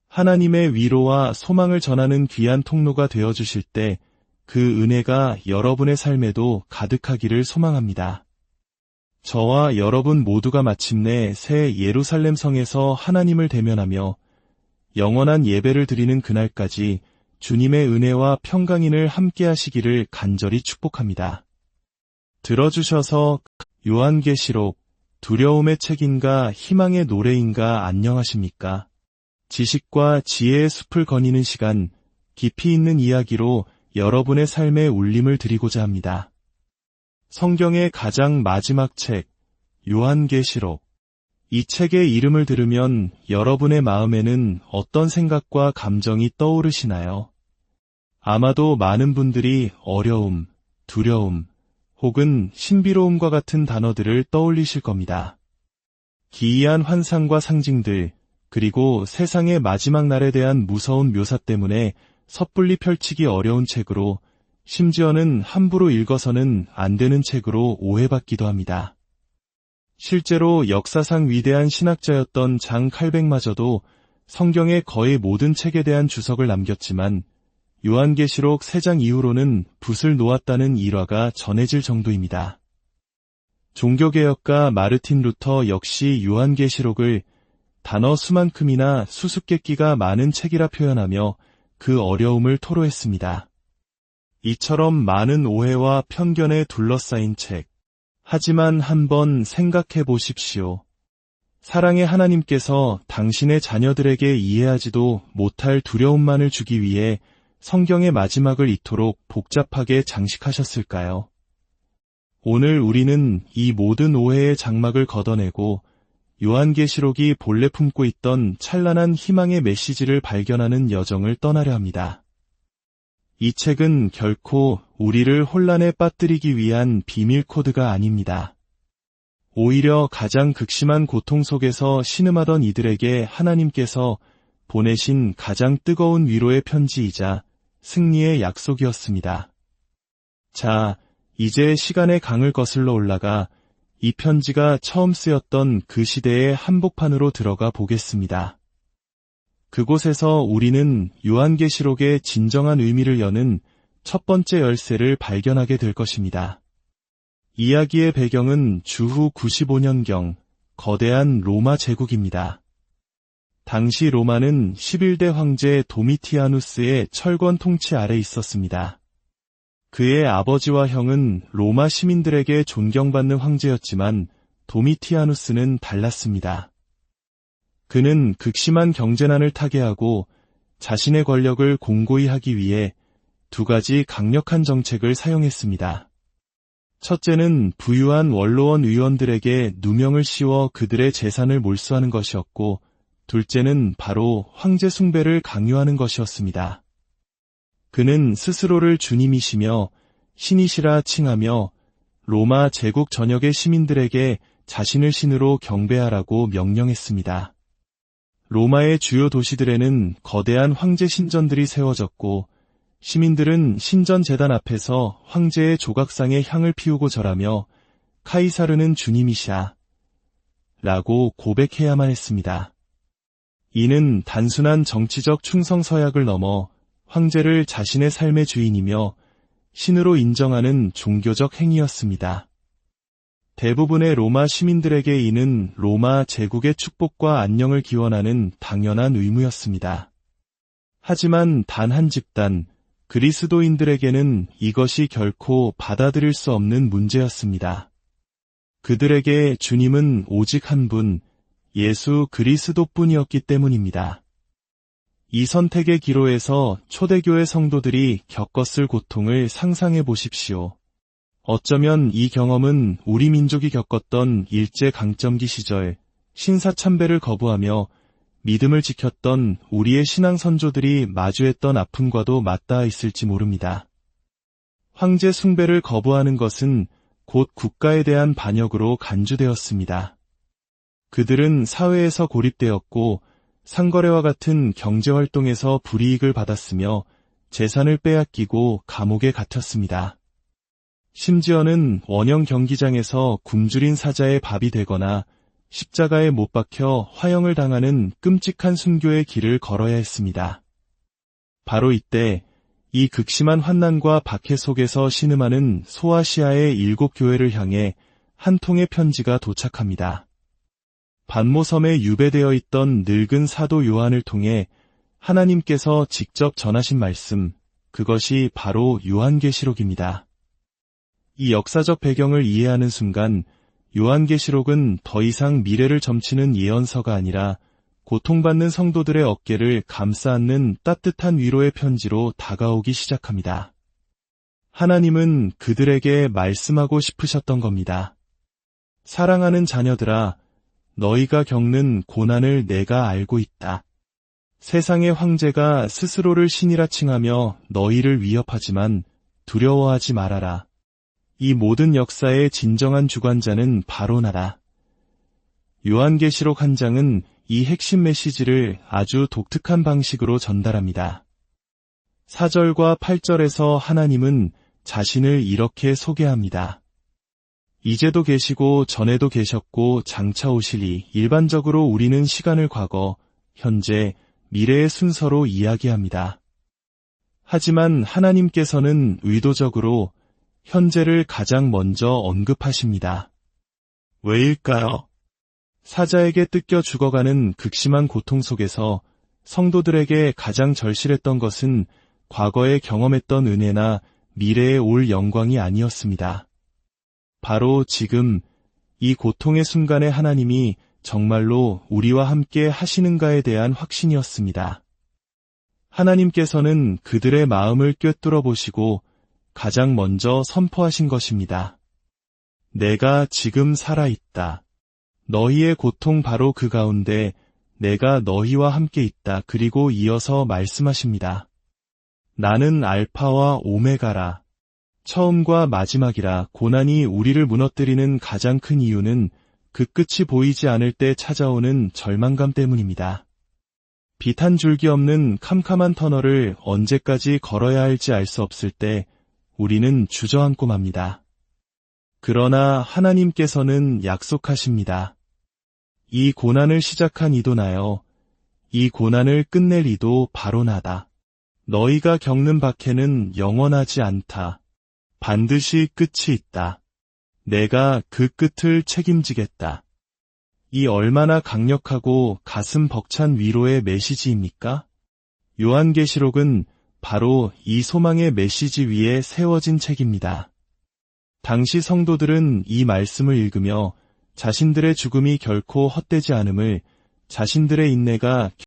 하나님의 위로와 소망을 전하는 귀한 통로가 되어 주실 때 그 은혜가 여러분의 삶에도 가득하기를 소망합니다. 저와 여러분 모두가 마침내 새 예루살렘 성에서 하나님을 대면하며 영원한 예배를 드리는 그날까지 주님의 은혜와 평강인을 함께 하시기를 간절히 축복합니다. 들어주셔서 요한계시록 두려움의 책인가 희망의 노래인가 안녕하십니까? 지식과 지혜의 숲을 거니는 시간, 깊이 있는 이야기로 여러분의 삶에 울림을 드리고자 합니다. 성경의 가장 마지막 책, 요한계시록. 이 책의 이름을 들으면 여러분의 마음에는 어떤 생각과 감정이 떠오르시나요? 아마도 많은 분들이 어려움, 두려움, 혹은 신비로움과 같은 단어들을 떠올리실 겁니다. 기이한 환상과 상징들, 그리고 세상의 마지막 날에 대한 무서운 묘사 때문에 섣불리 펼치기 어려운 책으로, 심지어는 함부로 읽어서는 안 되는 책으로 오해받기도 합니다. 실제로 역사상 위대한 신학자였던 장 칼백마저도 성경의 거의 모든 책에 대한 주석을 남겼지만 요한계시록 3장 이후로는 붓을 놓았다는 일화가 전해질 정도입니다. 종교개혁가 마르틴 루터 역시 요한계시록을 단어 수만큼이나 수수께끼가 많은 책이라 표현하며 그 어려움을 토로했습니다. 이처럼 많은 오해와 편견에 둘러싸인 책. 하지만 한번 생각해 보십시오. 사랑의 하나님께서 당신의 자녀들에게 이해하지도 못할 두려움만을 주기 위해 성경의 마지막을 이토록 복잡하게 장식하셨을까요? 오늘 우리는 이 모든 오해의 장막을 걷어내고 요한계시록이 본래 품고 있던 찬란한 희망의 메시지를 발견하는 여정을 떠나려 합니다. 이 책은 결코 우리를 혼란에 빠뜨리기 위한 비밀 코드가 아닙니다. 오히려 가장 극심한 고통 속에서 신음하던 이들에게 하나님께서 보내신 가장 뜨거운 위로의 편지이자 승리의 약속이었습니다. 자, 이제 시간의 강을 거슬러 올라가 이 편지가 처음 쓰였던 그 시대의 한복판으로 들어가 보겠습니다. 그곳에서 우리는 요한계시록의 진정한 의미를 여는 첫 번째 열쇠를 발견하게 될 것입니다. 이야기의 배경은 주후 95년경 거대한 로마 제국입니다. 당시 로마는 11대 황제 도미티아누스의 철권 통치 아래 있었습니다. 그의 아버지와 형은 로마 시민들에게 존경받는 황제였지만 도미티아누스는 달랐습니다. 그는 극심한 경제난을 타개하고 자신의 권력을 공고히 하기 위해 두 가지 강력한 정책을 사용했습니다. 첫째는 부유한 원로원 의원들에게 누명을 씌워 그들의 재산을 몰수하는 것이었고, 둘째는 바로 황제 숭배를 강요하는 것이었습니다. 그는 스스로를 주님이시며 신이시라 칭하며 로마 제국 전역의 시민들에게 자신을 신으로 경배하라고 명령했습니다. 로마의 주요 도시들에는 거대한 황제 신전들이 세워졌고, 시민들은 신전 제단 앞에서 황제의 조각상에 향을 피우고 절하며 카이사르는 주님이시야 라고 고백해야만 했습니다. 이는 단순한 정치적 충성 서약을 넘어 황제를 자신의 삶의 주인이며 신으로 인정하는 종교적 행위였습니다. 대부분의 로마 시민들에게 이는 로마 제국의 축복과 안녕을 기원하는 당연한 의무였습니다. 하지만 단 한 집단, 그리스도인들에게는 이것이 결코 받아들일 수 없는 문제였습니다. 그들에게 주님은 오직 한 분, 예수 그리스도뿐이었기 때문입니다. 이 선택의 기로에서 초대교회 성도들이 겪었을 고통을 상상해 보십시오. 어쩌면 이 경험은 우리 민족이 겪었던 일제강점기 시절 신사참배를 거부하며 믿음을 지켰던 우리의 신앙 선조들이 마주했던 아픔과도 맞닿아 있을지 모릅니다. 황제 숭배를 거부하는 것은 곧 국가에 대한 반역으로 간주되었습니다. 그들은 사회에서 고립되었고 상거래와 같은 경제활동에서 불이익을 받았으며 재산을 빼앗기고 감옥에 갇혔습니다. 심지어는 원형 경기장에서 굶주린 사자의 밥이 되거나 십자가에 못 박혀 화형을 당하는 끔찍한 순교의 길을 걸어야 했습니다. 바로 이때 이 극심한 환난과 박해 속에서 신음하는 소아시아의 7교회를 향해 한 통의 편지가 도착합니다. 반모섬에 유배되어 있던 늙은 사도 요한을 통해 하나님께서 직접 전하신 말씀, 그것이 바로 요한계시록입니다. 이 역사적 배경을 이해하는 순간 요한계시록은 더 이상 미래를 점치는 예언서가 아니라 고통받는 성도들의 어깨를 감싸 안는 따뜻한 위로의 편지로 다가오기 시작합니다. 하나님은 그들에게 말씀하고 싶으셨던 겁니다. 사랑하는 자녀들아, 너희가 겪는 고난을 내가 알고 있다. 세상의 황제가 스스로를 신이라 칭하며 너희를 위협하지만 두려워하지 말아라. 이 모든 역사의 진정한 주관자는 바로 나다. 요한계시록 한 장은 이 핵심 메시지를 아주 독특한 방식으로 전달합니다. 4절과 8절에서 하나님은 자신을 이렇게 소개합니다. 이제도 계시고 전에도 계셨고 장차 오시리. 일반적으로 우리는 시간을 과거, 현재, 미래의 순서로 이야기합니다. 하지만 하나님께서는 의도적으로 현재를 가장 먼저 언급하십니다. 왜일까요? 사자에게 뜯겨 죽어가는 극심한 고통 속에서 성도들에게 가장 절실했던 것은 과거에 경험했던 은혜나 미래에 올 영광이 아니었습니다. 바로 지금 이 고통의 순간에 하나님이 정말로 우리와 함께 하시는가에 대한 확신이었습니다. 하나님께서는 그들의 마음을 꿰뚫어 보시고 가장 먼저 선포하신 것입니다. 내가 지금 살아있다. 너희의 고통 바로 그 가운데 내가 너희와 함께 있다. 그리고 이어서 말씀하십니다. 나는 알파와 오메가라. 처음과 마지막이라. 고난이 우리를 무너뜨리는 가장 큰 이유는 그 끝이 보이지 않을 때 찾아오는 절망감 때문입니다. 빛 한 줄기 없는 캄캄한 터널을 언제까지 걸어야 할지 알 수 없을 때 우리는 주저앉고 맙니다. 그러나 하나님께서는 약속하십니다. 이 고난을 시작한 이도 나여, 이 고난을 끝낼 이도 바로 나다. 너희가 겪는 박해는 영원하지 않다. 반드시 끝이 있다. 내가 그 끝을 책임지겠다. 이 얼마나 강력하고 가슴 벅찬 위로의 메시지입니까? 요한계시록은 바로 이 소망의 메시지 위에 세워진 책입니다. 당시 성도들은 이 말씀을 읽으며 자신들의 죽음이 결코 헛되지 않음을, 자신들의 인내가